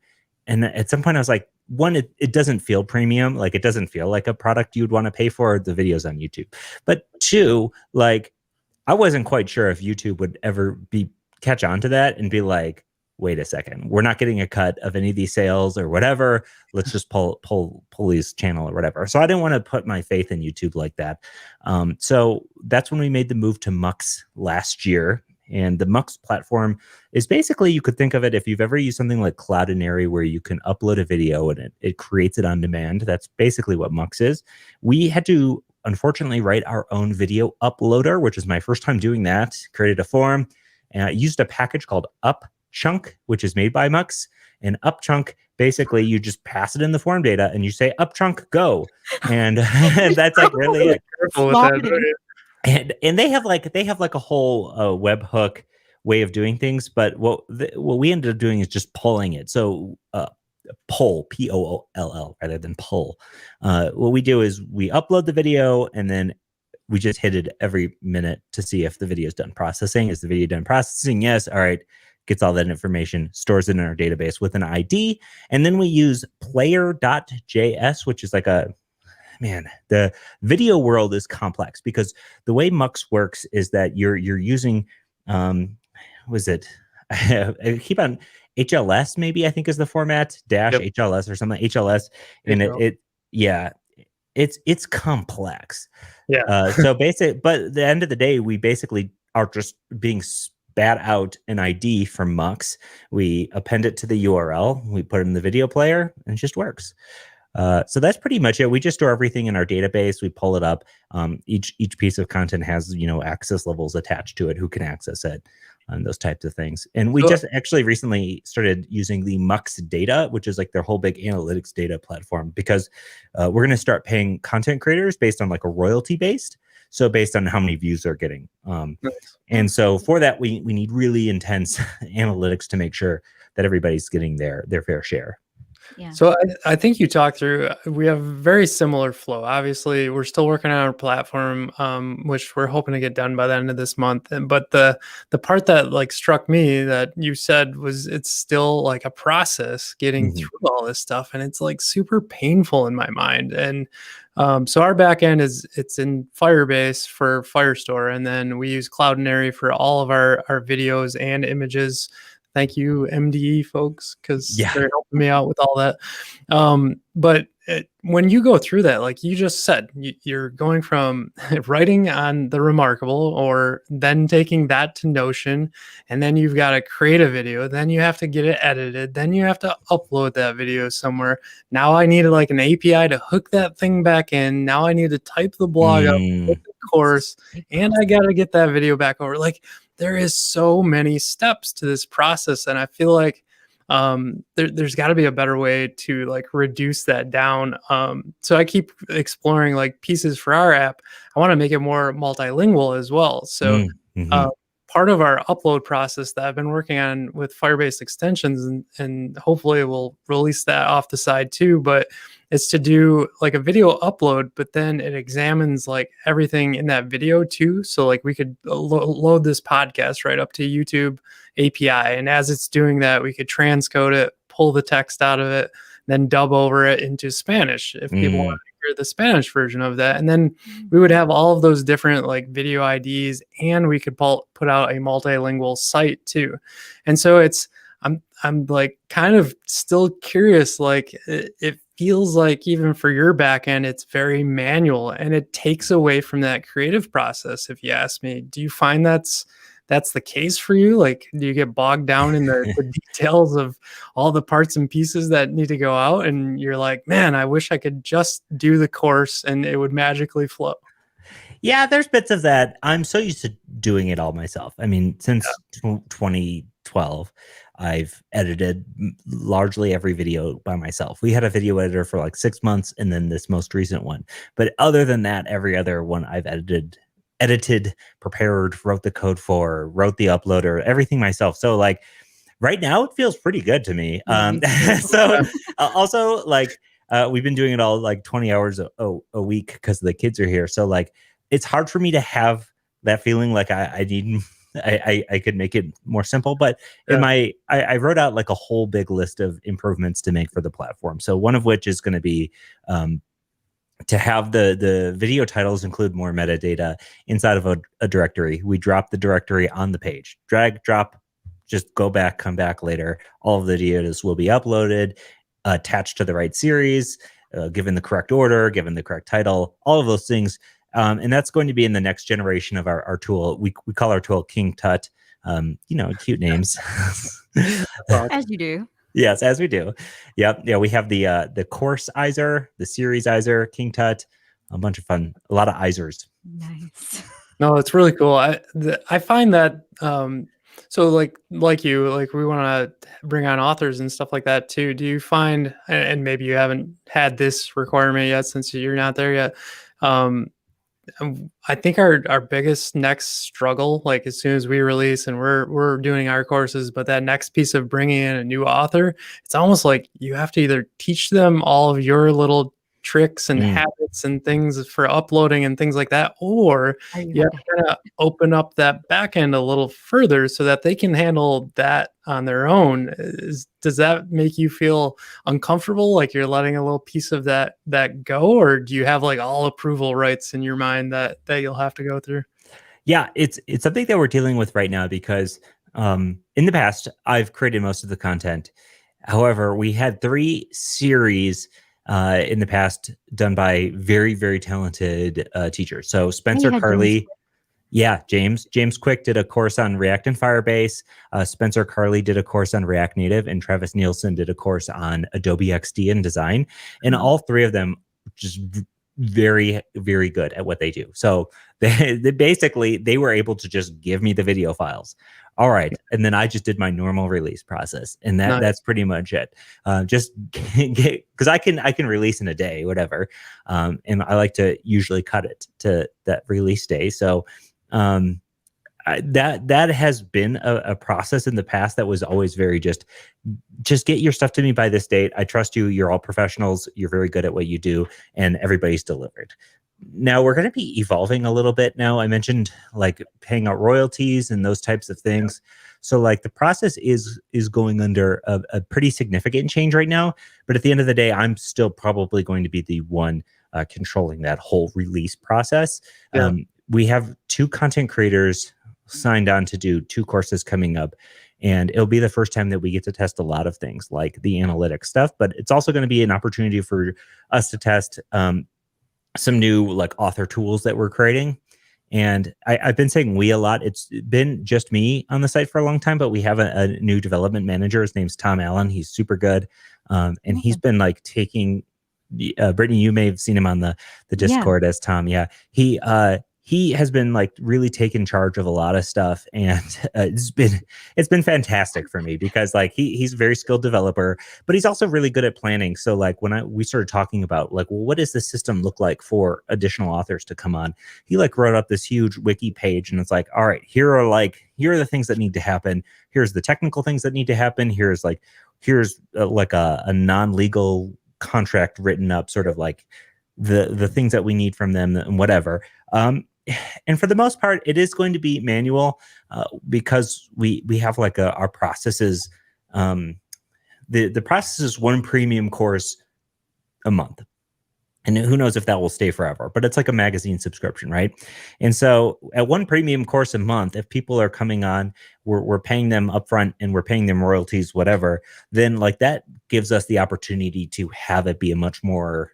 And at some point I was like, one, it doesn't feel premium. Like, it doesn't feel like a product you'd want to pay for, the videos on YouTube. But two, like, I wasn't quite sure if YouTube would ever catch on to that and be like, wait a second, we're not getting a cut of any of these sales or whatever. Let's just pull his channel or whatever. So I didn't want to put my faith in YouTube like that. So that's when we made the move to Mux last year. And the Mux platform is basically, you could think of it, if you've ever used something like Cloudinary, where you can upload a video and it creates it on demand. That's basically what Mux is. We had to, unfortunately, write our own video uploader, which is my first time doing that. Created a form and I used a package called Upchunk, which is made by Mux. And Upchunk, basically, you just pass it in the form data and you say, Upchunk, go. And that's like really it. Careful with that. And they have like a whole webhook way of doing things, but what we ended up doing is just pulling it. So poll, P-O-O-L-L, rather than pull. What we do is we upload the video and then we just hit it every minute to see if the video is done processing. Is the video done processing? Yes. All right. Gets all that information, stores it in our database with an ID, and then we use player.js, which is like the video world is complex because the way Mux works is that you're using, was it? I keep on HLS, maybe I think is the format, HLS or something, HLS, and it's complex. Yeah. So but at the end of the day, we basically are just being spat out an ID from Mux. We append it to the URL, we put it in the video player, and it just works. So that's pretty much it. We just store everything in our database. We pull it up. Each piece of content has, access levels attached to it, who can access it, and those types of things. And we just actually recently started using the Mux Data, which is like their whole big analytics data platform, because we're going to start paying content creators based on like a royalty based. So based on how many views they're getting. And so for that, we need really intense analytics to make sure that everybody's getting their fair share. Yeah. So I think you talked through, we have very similar flow. Obviously, we're still working on our platform, which we're hoping to get done by the end of this month. But the part that like struck me that you said was it's still like a process getting through all this stuff. And it's like super painful in my mind. And so our backend it's in Firebase for Firestore. And then we use Cloudinary for all of our videos and images. Thank you, MDE folks, because they're helping me out with all that. But when you go through that, like you just said, you're going from writing on the Remarkable, or then taking that to Notion, and then you've got to create a video. Then you have to get it edited. Then you have to upload that video somewhere. Now I need like an API to hook that thing back in. Now I need to type the blog up with the course, and I got to get that video back over. Like, there is so many steps to this process. And I feel like there's got to be a better way to like reduce that down. So I keep exploring like pieces for our app. I want to make it more multilingual as well. So part of our upload process that I've been working on with Firebase extensions, and hopefully we'll release that off the side too, but it's to do like a video upload, but then it examines like everything in that video too. So like we could load this podcast right up to YouTube API. And as it's doing that, we could transcode it, pull the text out of it, then dub over it into Spanish if people want to hear the Spanish version of that. And then we would have all of those different like video IDs, and we could put out a multilingual site too. And so I'm like kind of still curious, like it feels like even for your back end, it's very manual and it takes away from that creative process. If you ask me, do you find that's the case for you? Like, do you get bogged down in the details of all the parts and pieces that need to go out? And you're like, man, I wish I could just do the course and it would magically flow. Yeah, there's bits of that. I'm so used to doing it all myself. I mean, since 2012, I've edited largely every video by myself. We had a video editor for like 6 months and then this most recent one. But other than that, every other one I've edited, prepared, wrote the code for, wrote the uploader, everything myself. So like right now it feels pretty good to me. So also like we've been doing it all like 20 hours a week because the kids are here. So like it's hard for me to have that feeling like I could make it more simple, but I wrote out like a whole big list of improvements to make for the platform. So one of which is going to be to have the video titles include more metadata inside of a directory. We drop the directory on the page, drag, drop, just go back, come back later. All of the videos will be uploaded, attached to the right series, given the correct order, given the correct title, all of those things. And that's going to be in the next generation of our tool. We call our tool King Tut. Cute names. As you do. Yes, as we do. Yep. Yeah, we have the course-izer, the series-izer, King Tut, a bunch of fun, a lot of izers. Nice. No, it's really cool. I find that so like you, like we want to bring on authors and stuff like that too. Do you find, and maybe you haven't had this requirement yet since you're not there yet, I think our biggest next struggle, like as soon as we release and we're doing our courses, but that next piece of bringing in a new author, it's almost like you have to either teach them all of your little tricks and habits and things for uploading and things like that, or you have to kind of open up that back end a little further so that they can handle that on their own. Does that make you feel uncomfortable, like you're letting a little piece of that go, or do you have like all approval rights in your mind that you'll have to go through? Yeah, it's something that we're dealing with right now because in the past I've created most of the content. However, we had 3 series in the past done by very, very talented teachers. So Spencer Carley, James Quick did a course on React and Firebase. Spencer Carley did a course on React Native, and Travis Nielsen did a course on Adobe XD and design. And all 3 of them just very, very good at what they do. So they basically were able to just give me the video files. All right. And then I just did my normal release process. And that's pretty much it. Just because I can release in a day, whatever. And I like to usually cut it to that release day. So that has been a process in the past that was always very just get your stuff to me by this date. I trust you. You're all professionals. You're very good at what you do. And everybody's delivered. Now we're going to be evolving a little bit. Now I mentioned like paying out royalties and those types of things. So like the process is going under a pretty significant change right now. But at the end of the day, I'm still probably going to be the one controlling that whole release process. We have 2 content creators signed on to do 2 courses coming up. And it'll be the first time that we get to test a lot of things like the analytics stuff. But it's also going to be an opportunity for us to test some new like author tools that we're creating. And I've been saying we a lot. It's been just me on the site for a long time, but we have a new development manager. His name's Tom Allen. He's super good. And he's been like taking, Brittany, you may have seen him on the Discord as Tom. Yeah. He has been like really taking charge of a lot of stuff, and it's been fantastic for me because like he's a very skilled developer, but he's also really good at planning. So like when we started talking about like, well, what does the system look like for additional authors to come on? He like wrote up this huge wiki page, and it's like, all right, here are the things that need to happen. Here's the technical things that need to happen. Here's like a non-legal contract written up, sort of like the things that we need from them and whatever. And for the most part, it is going to be manual because we have like our processes the process is one premium course a month. And who knows if that will stay forever, but it's like a magazine subscription, right? And so at one premium course a month, if people are coming on, we're paying them upfront and we're paying them royalties, whatever, then like that gives us the opportunity to have it be a much more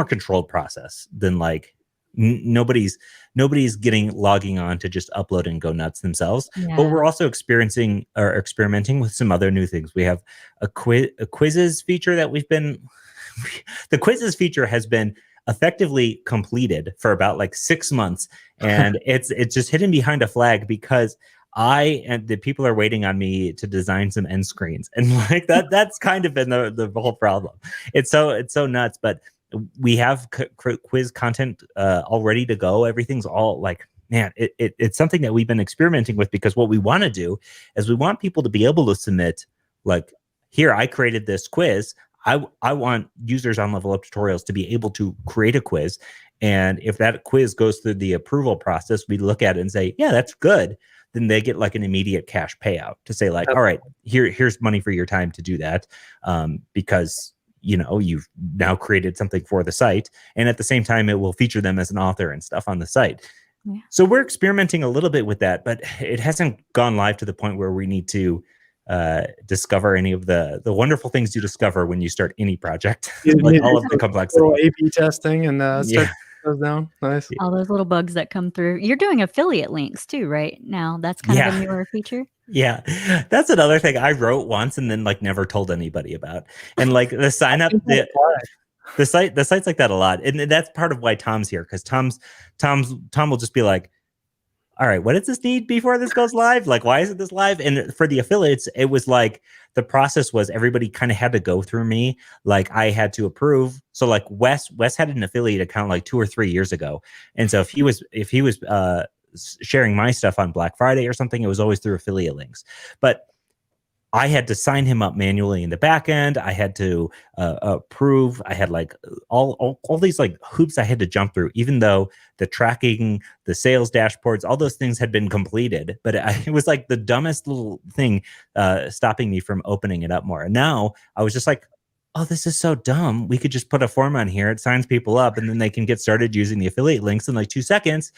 controlled process than like nobody's logging on to just upload and go nuts themselves. Yeah. But we're also experimenting with some other new things. We have a quizzes feature that the quizzes feature has been effectively completed for about like 6 months, and it's just hidden behind a flag because the people are waiting on me to design some end screens, and like that's kind of been the whole problem. It's so nuts, but we have quiz content all ready to go. Everything's all like, man, it's something that we've been experimenting with, because what we want to do is we want people to be able to submit like, here, I created this quiz. I want users on Level Up Tutorials to be able to create a quiz. And if that quiz goes through the approval process, we look at it and say, yeah, that's good. Then they get like an immediate cash payout to say like, all right, here's money for your time to do that. Because, you know, you've now created something for the site. And at the same time, it will feature them as an author and stuff on the site. Yeah. So we're experimenting a little bit with that, but it hasn't gone live to the point where we need to discover any of the wonderful things you discover when you start any project, like all of the complexity. A/B testing and start those down. Nice. All those little bugs that come through. You're doing affiliate links too, right? Now that's kind of a newer feature. Yeah, that's another thing I wrote once and then like never told anybody about. And like the sign up, the site's like that a lot, and that's part of why Tom's here, because Tom will just be like, all right, what does this need before this goes live? Like, why isn't this live? And for the affiliates, it was like the process was everybody kind of had to go through me. Like I had to approve. So like Wes had an affiliate account like 2 or 3 years ago. And so if he was sharing my stuff on Black Friday or something, it was always through affiliate links. But I had to sign him up manually in the back end. I had to approve. I had like all these like hoops I had to jump through, even though the tracking, the sales dashboards, all those things had been completed. But it was like the dumbest little thing stopping me from opening it up more. And now I was just like, oh, this is so dumb. We could just put a form on here. It signs people up and then they can get started using the affiliate links in like 2 seconds.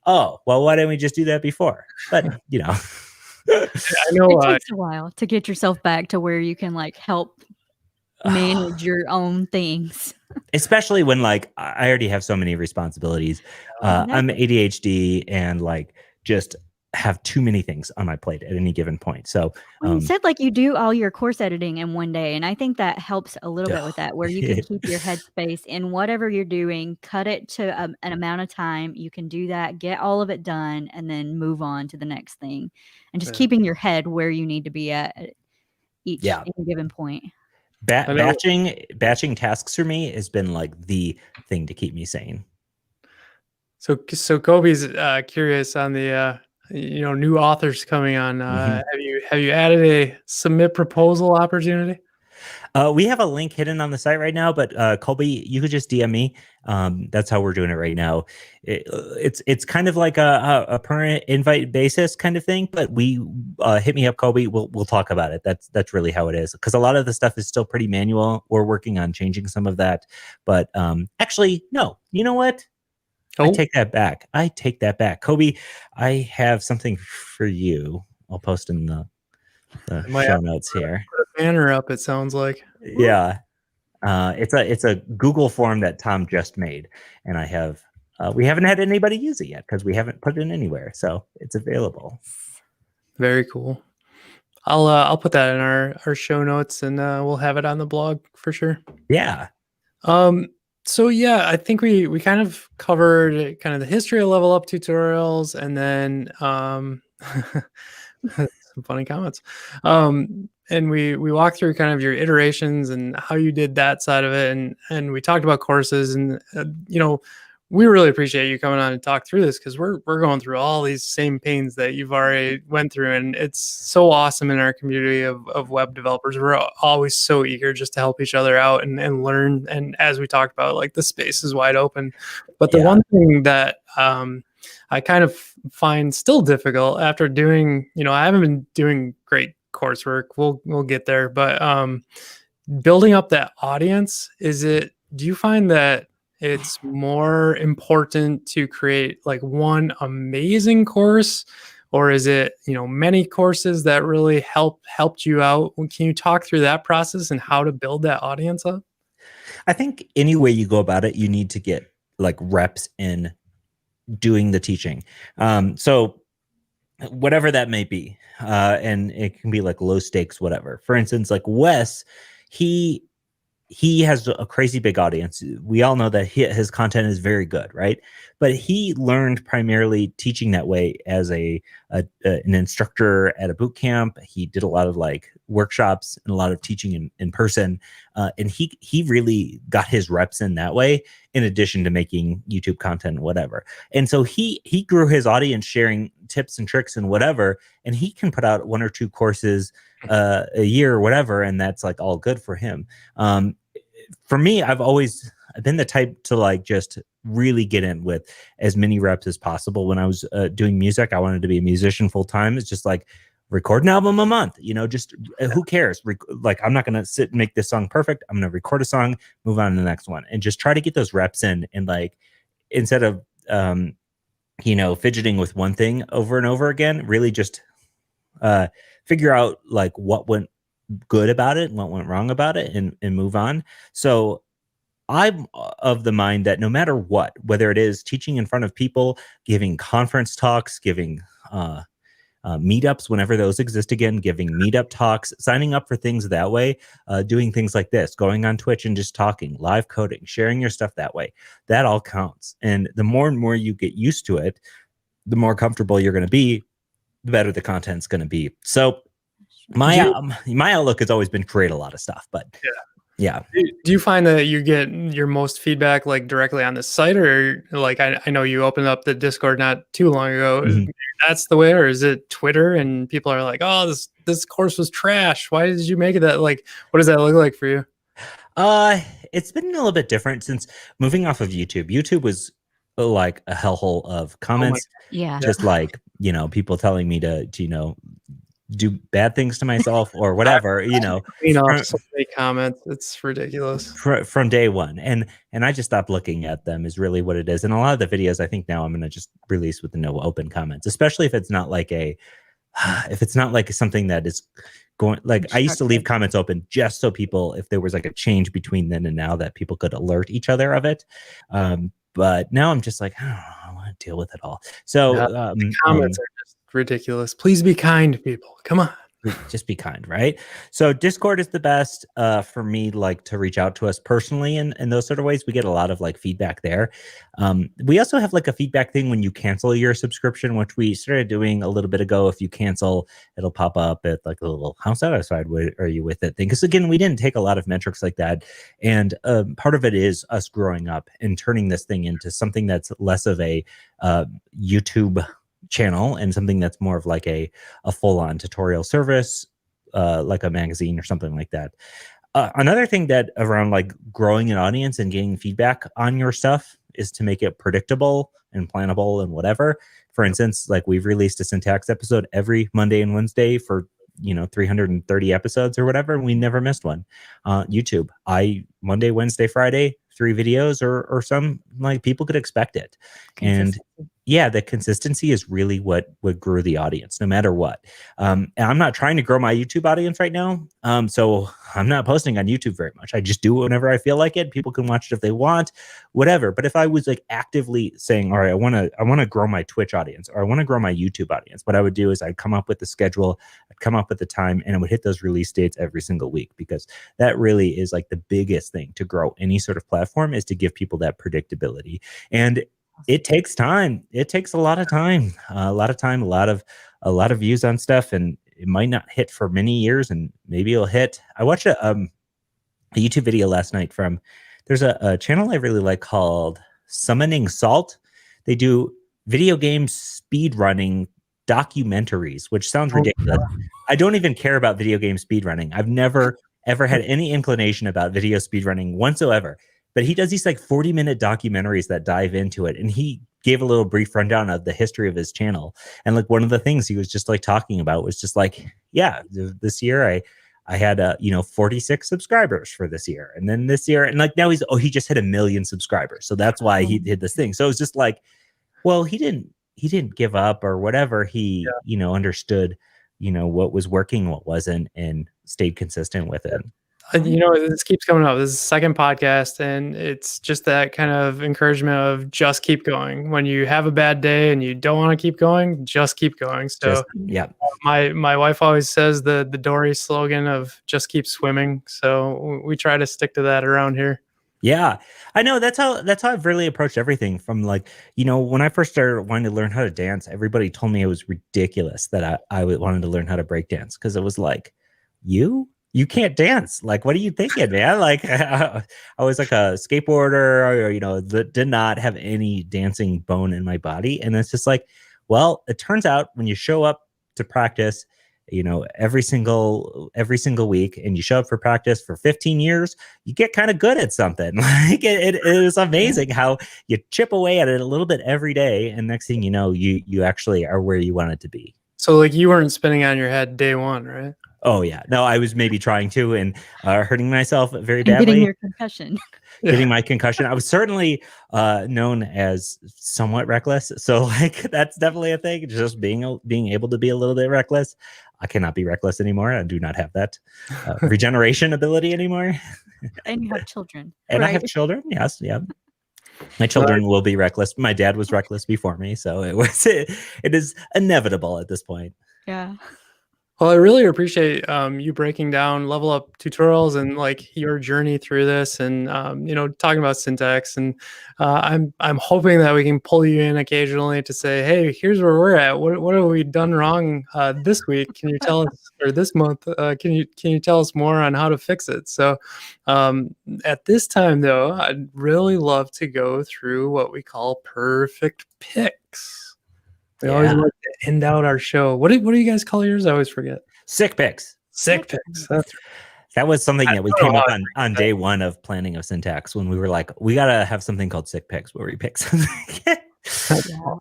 Oh, well, why didn't we just do that before? But, you know. I know it takes a while to get yourself back to where you can like help manage your own things, especially when like I already have so many responsibilities. I'm ADHD and like just have too many things on my plate at any given point. So you said like you do all your course editing in one day, and I think that helps a little bit with that, where you can keep your headspace in whatever you're doing, cut it to an amount of time. You can do that, get all of it done, and then move on to the next thing, and just keeping your head where you need to be at each given point. Batching tasks for me has been like the thing to keep me sane. So Kobe's curious on the new authors coming on. Have you added a submit proposal opportunity? We have a link hidden on the site right now, but Colby, you could just DM me. That's how we're doing it right now. It's kind of like a permanent invite basis kind of thing, but we hit me up, Colby. We'll talk about it. That's really how it is, because a lot of the stuff is still pretty manual. We're working on changing some of that, but actually, no. You know what? I take that back. Kobe, I have something for you. I'll post in the show notes here. Put a banner up, it sounds like. Yeah. It's a Google form that Tom just made, and I have we haven't had anybody use it yet because we haven't put it in anywhere, so it's available. Very cool. I'll put that in our show notes, and we'll have it on the blog for sure. Yeah. So yeah, I think we kind of covered kind of the history of Level Up Tutorials, and then some funny comments. And we walked through kind of your iterations and how you did that side of it, and we talked about courses, and we really appreciate you coming on and talk through this, because we're going through all these same pains that you've already went through, and it's so awesome in our community of web developers. We're always so eager just to help each other out and learn. And as we talked about, like, the space is wide open. But the one thing that I kind of find still difficult after doing, I haven't been doing great coursework. We'll get there, but building up that audience, do you find that it's more important to create like one amazing course, or is it, many courses that really helped you out? Can you talk through that process and how to build that audience up? I think any way you go about it, you need to get like reps in doing the teaching. So whatever that may be, and it can be like low stakes, whatever. For instance, like Wes, he has a crazy big audience. We all know that his content is very good, right? But he learned primarily teaching that way as an instructor at a boot camp. He did a lot of like workshops and a lot of teaching in person. And he really got his reps in that way, in addition to making YouTube content, whatever. And so he grew his audience sharing tips and tricks and whatever, and he can put out 1 or 2 courses a year or whatever, and that's like all good for him. For me, I've been the type to like just really get in with as many reps as possible. When I was doing music, I wanted to be a musician full time. It's just like record an album a month, just who cares? Like, I'm not going to sit and make this song perfect. I'm going to record a song, move on to the next one, and just try to get those reps in. And like, instead of, fidgeting with one thing over and over again, really just figure out like what went good about it and what went wrong about it, and move on. So I'm of the mind that no matter what, whether it is teaching in front of people, giving conference talks, giving meetups whenever those exist again, giving meetup talks, signing up for things that way, doing things like this, going on Twitch and just talking, live coding, sharing your stuff that way, that all counts. And the more and more you get used to it, the more comfortable you're going to be, the better the content's going to be. So my outlook has always been create a lot of stuff, but yeah. Do you find that you get your most feedback like directly on the site, or like I know you opened up the Discord not too long ago? Mm-hmm. That's the way, or is it Twitter and people are like, oh, this course was trash, why did you make it that? Like, what does that look like for you? It's been a little bit different since moving off of YouTube. YouTube was like a hellhole of comments. Just like, people telling me to do bad things to myself or whatever, so many comments. It's ridiculous from day one. And I just stopped looking at them is really what it is. And a lot of the videos I think now I'm going to just release with the no open comments, especially if it's not like something that is going, like I used to leave comments open just so people, if there was like a change between then and now, that people could alert each other of it. But now I'm just like, I want to deal with it all. So the comments are just ridiculous. Please be kind, people. Come on. Just be kind, right? So Discord is the best for me, like to reach out to us personally in those sort of ways. We get a lot of like feedback there. We also have like a feedback thing when you cancel your subscription, which we started doing a little bit ago. If you cancel, it'll pop up at like a little how satisfied are you with it thing. Because again, we didn't take a lot of metrics like that. And part of it is us growing up and turning this thing into something that's less of a YouTube channel and something that's more of like a full-on tutorial service, like a magazine or something like that. Another thing that around like growing an audience and getting feedback on your stuff is to make it predictable and plannable and whatever. For instance, like we've released a syntax episode every Monday and Wednesday for 330 episodes or whatever, and we never missed one. YouTube, Monday, Wednesday, Friday, 3 videos or some, like people could expect it. And yeah, the consistency is really what grew the audience, no matter what. And I'm not trying to grow my YouTube audience right now. So I'm not posting on YouTube very much. I just do it whenever I feel like it. People can watch it if they want, whatever. But if I was like actively saying, all right, I want to grow my Twitch audience, or I want to grow my YouTube audience, what I would do is I'd come up with the schedule, I'd come up with the time, and I would hit those release dates every single week, because that really is like the biggest thing to grow any sort of platform, is to give people that predictability. And it takes time. It takes a lot of time, a lot of views on stuff, and it might not hit for many years, and maybe it'll hit. I watched a YouTube video last night from, there's a channel I really like called Summoning Salt. They do video game speed running documentaries, which sounds ridiculous. I don't even care about video game speed running. I've never ever had any inclination about video speed running whatsoever. But he does these like 40-minute documentaries that dive into it, and he gave a little brief rundown of the history of his channel. And like one of the things he was just like talking about was just like, yeah, this year I had 46 subscribers for this year. And then this year, and like now he just hit 1 million subscribers. So that's why he did this thing. So it was just like, well, he didn't give up or whatever. He, understood, what was working, what wasn't, and stayed consistent with it. This keeps coming up. This is the second podcast, and it's just that kind of encouragement of just keep going. When you have a bad day and you don't want to keep going, just keep going. So my wife always says the Dory slogan of just keep swimming. So we try to stick to that around here. Yeah, I know. That's how I've really approached everything. From like, when I first started wanting to learn how to dance, everybody told me it was ridiculous that I wanted to learn how to break dance, because it was like, you can't dance. Like, what are you thinking, man? Like, I was like a skateboarder, or, that did not have any dancing bone in my body. And it's just like, well, it turns out when you show up to practice, every single week, and you show up for practice for 15 years, you get kind of good at something. Like it is amazing how you chip away at it a little bit every day. And next thing you know, you actually are where you wanted to be. So like you weren't spinning on your head day one, right? Oh yeah, no, I was maybe trying to, and hurting myself very badly. Getting your concussion. Getting my concussion. I was certainly known as somewhat reckless, so like that's definitely a thing. Just being able to be a little bit reckless. I cannot be reckless anymore. I do not have that regeneration ability anymore. And you have children. And right? I have children. Yes, yeah. My children will be reckless. My dad was reckless before me, so it is inevitable at this point. Yeah. Well, I really appreciate you breaking down Level Up tutorials and like your journey through this, and talking about syntax. And I'm hoping that we can pull you in occasionally to say, hey, here's where we're at. What have we done wrong this week? Can you tell us, or this month? Can you tell us more on how to fix it? So at this time, though, I'd really love to go through what we call perfect picks. We always like to end out our show. What do you guys call yours? I always forget. Sick picks. Sick picks. That was something that we came up on day one of planning of syntax, when we were like, we got to have something called sick picks, where we pick something.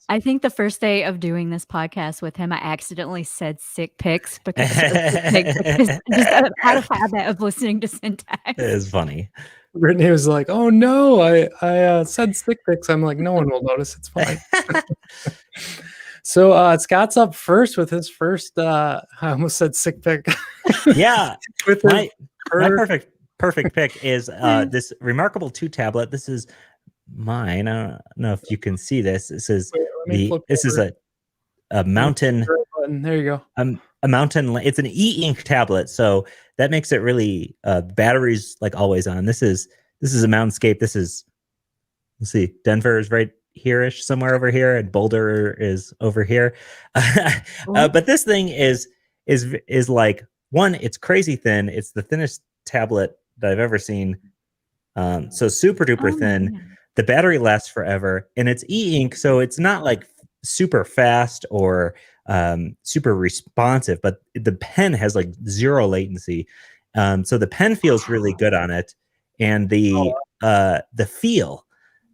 I think the first day of doing this podcast with him, I accidentally said sick picks because just out of habit of listening to syntax. It is funny. Brittany was like, "Oh no, I said sick picks." I'm like, "No one will notice. It's fine." So Scott's up first with his first. I almost said sick pick. Yeah, with my perfect pick is this Remarkable 2 tablet. This is mine. I don't know if you can see this. This is a mountain. There you go. A mountain. It's an e-ink tablet, so that makes it really batteries like always on. This is a mountainscape. This is, let's see, Denver is right here-ish, somewhere over here, and Boulder is over here. But this thing is like, one, it's crazy thin. It's the thinnest tablet that I've ever seen. So super duper thin. Man. The battery lasts forever, and it's e-ink, so it's not like super fast or super responsive, but the pen has like zero latency. So the pen feels really good on it, and the feel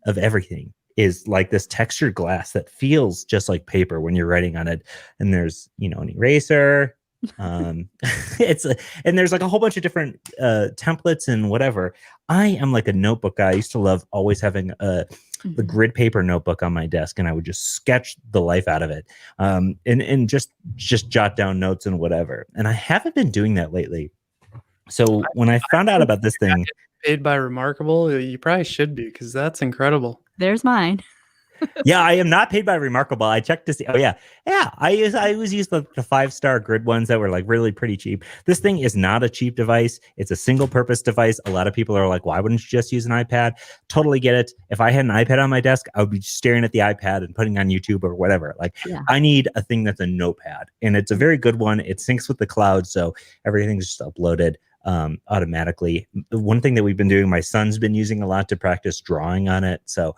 of everything is like this textured glass that feels just like paper when you're writing on it. And there's, an eraser. And there's like a whole bunch of different templates and whatever. I am like a notebook guy. I used to love always having the grid paper notebook on my desk, and I would just sketch the life out of it, and just jot down notes and whatever. And I haven't been doing that lately. So when I found out about this thing, paid by Remarkable, you probably should be, because that's incredible. There's mine. Yeah, I am not paid by Remarkable. I checked to see. Oh yeah. I always use the 5-star grid ones that were like really pretty cheap. This thing is not a cheap device. It's a single purpose device. A lot of people are like, why wouldn't you just use an iPad? Totally get it. If I had an iPad on my desk, I would be staring at the iPad and putting on YouTube or whatever. Like, I need a thing that's a notepad, and it's a very good one. It syncs with the cloud, so everything's just uploaded automatically. One thing that we've been doing, my son's been using a lot to practice drawing on it. So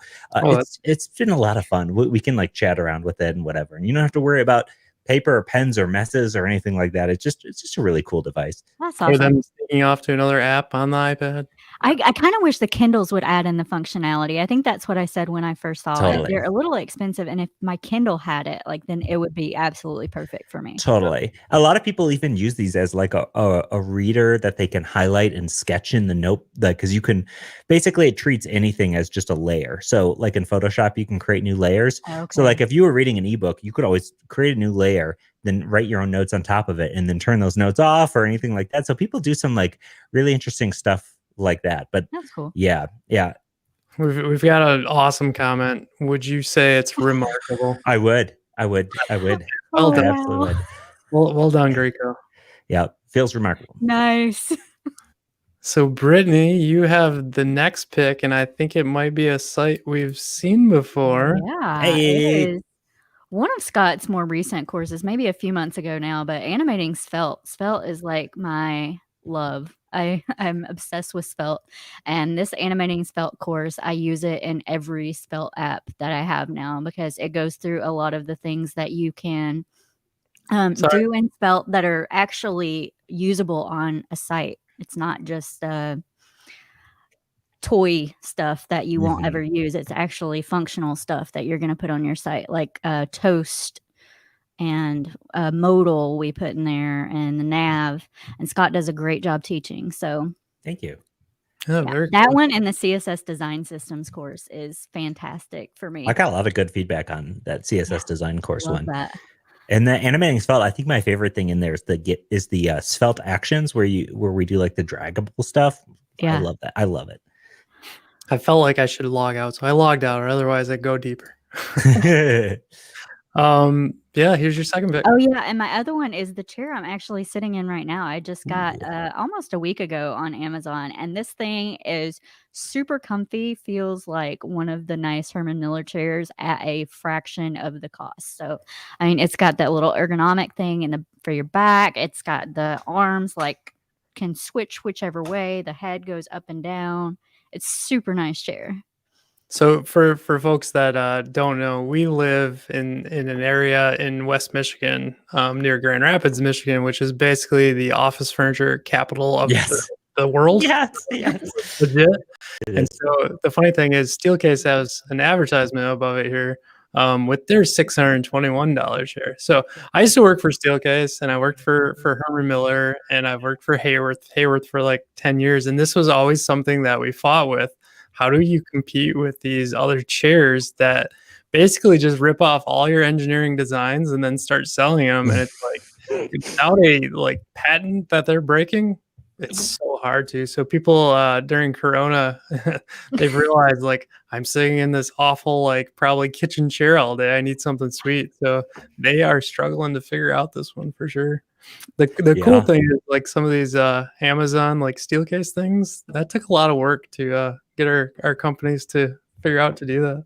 it's been a lot of fun. We can like chat around with it and whatever. And you don't have to worry about paper or pens or messes or anything like that. It's just a really cool device. That's awesome. Or them sneaking off to another app on the iPad. I kind of wish the Kindles would add in the functionality. I think that's what I said when I first saw it. Totally. They're a little expensive, and if my Kindle had it, like, then it would be absolutely perfect for me. Totally. A lot of people even use these as like a reader that they can highlight and sketch in the note, because you can basically, it treats anything as just a layer. So like in Photoshop, you can create new layers. Okay. So like if you were reading an ebook, you could always create a new layer, then write your own notes on top of it, and then turn those notes off or anything like that. So people do some like really interesting stuff like that. But that's cool. Yeah. We've got an awesome comment. Would you say it's remarkable? I would. Well Oh, done. Absolutely wow. would. Well done, Greco. Yeah, feels remarkable. Nice. So, Brittany, you have the next pick, and I think it might be a site we've seen before. Yeah, Hey. it is one of Scott's more recent courses, maybe a few months ago now, but animating Svelte. Svelte is like my love. I'm obsessed with Svelte, and this animating Svelte course, I use it in every Svelte app that I have now, because it goes through a lot of the things that you can do in Svelte that are actually usable on a site. It's not just toy stuff that you won't ever use. It's actually functional stuff that you're going to put on your site, like Toast and Modal we put in there, and the nav. And Scott does a great job teaching. So Thank you. Oh, yeah, very that cool. one and the CSS Design Systems course is fantastic for me. I got a lot of good feedback on that CSS design course Love one. that. And the animating Svelte, I think my favorite thing in there is the Svelte actions where we do like the draggable stuff. Yeah. I love that. I love it. I felt like I should log out, so I logged out, or otherwise I'd go deeper. Yeah, here's your second pick. Oh yeah, and my other one is the chair I'm actually sitting in right now. I just got almost a week ago on Amazon, and this thing is super comfy, feels like one of the nice Herman Miller chairs at a fraction of the cost. So, I mean, it's got that little ergonomic thing for your back. It's got the arms like can switch whichever way. The head goes up and down. It's super nice chair. So for folks that don't know, we live in an area in West Michigan, near Grand Rapids, Michigan, which is basically the office furniture capital of the world. Yes. Legit. And so the funny thing is, Steelcase has an advertisement above it here with their $621 chair. So I used to work for Steelcase, and I worked for Herman Miller, and I've worked for Hayworth for like 10 years. And this was always something that we fought with. How do you compete with these other chairs that basically just rip off all your engineering designs and then start selling them? And it's like, without a like patent that they're breaking, it's so hard to. So people during Corona, they've realized, like, I'm sitting in this awful, like, probably kitchen chair all day. I need something sweet. So they are struggling to figure out this one for sure. The cool thing is, like, some of these Amazon like Steelcase things, that took a lot of work to get our companies to figure out to do that.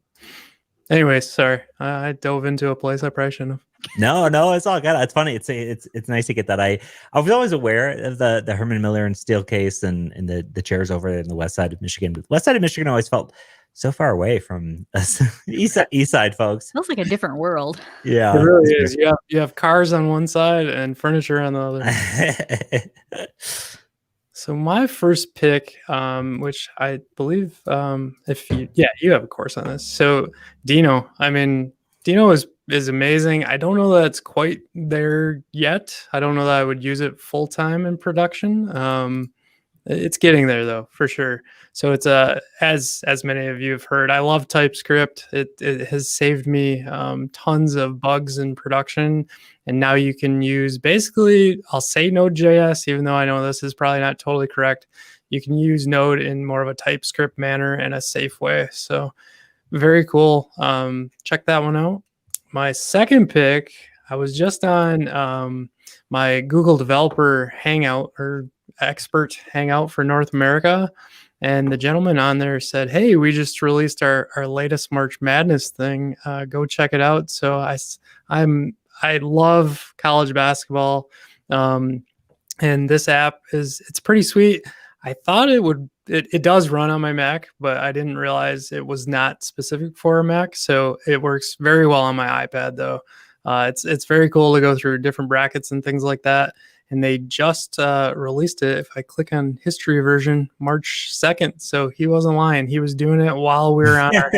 Anyway, sorry, I dove into a place I probably shouldn't have. No, it's all good. It's funny. It's nice to get that. I was always aware of the Herman Miller and Steelcase and the chairs over in the west side of Michigan. But the west side of Michigan always felt so far away from us east side folks. Feels like a different world. Yeah, it really is. You have cars on one side and furniture on the other. So my first pick, which I believe, you have a course on this. So Dino, Dino is amazing. I don't know that it's quite there yet. I don't know that I would use it full time in production. It's getting there though, for sure. So it's as many of you have heard, I love TypeScript. It has saved me tons of bugs in production. And now you can use, basically, I'll say Node.js, even though I know this is probably not totally correct. You can use Node in more of a TypeScript manner and a safe way. So very cool. Check that one out. My second pick, I was just on my Google Developer Hangout or Expert Hangout for North America. And the gentleman on there said, hey, we just released our latest March Madness thing. Go check it out. So I love college basketball. And this app it's pretty sweet. I thought it does run on my Mac, but I didn't realize it was not specific for a Mac. So it works very well on my iPad though. It's very cool to go through different brackets and things like that. and they just released it. If I click on history version, March 2nd. So he wasn't lying. He was doing it while we were on our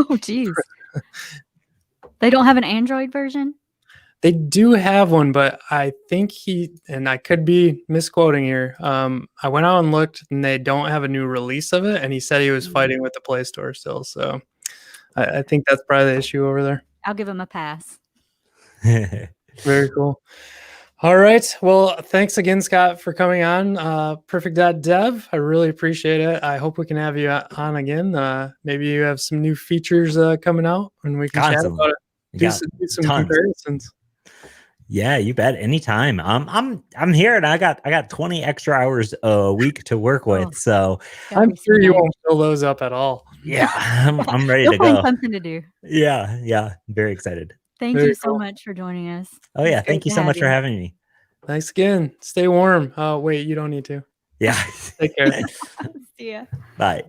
Oh, geez. They don't have an Android version? They do have one, but I think and I could be misquoting here. I went out and looked, and they don't have a new release of it. And he said he was fighting with the Play Store still. So I think that's probably the issue over there. I'll give him a pass. Very cool. All right. Well, thanks again, Scott, for coming on Perfect.dev. I really appreciate it. I hope we can have you on again. Maybe you have some new features coming out, and we can chat about it. Do some comparisons. Yeah, you bet. Anytime. I'm here, and I got 20 extra hours a week to work with. So I'm sure you won't fill those up at all. Yeah, I'm ready to You'll find go. something to do. Yeah. Very excited. Thank you so much for joining us. Oh yeah, thank you so much for having me. Thanks again. Stay warm. Oh wait, you don't need to. Yeah. Take care. See ya. Bye.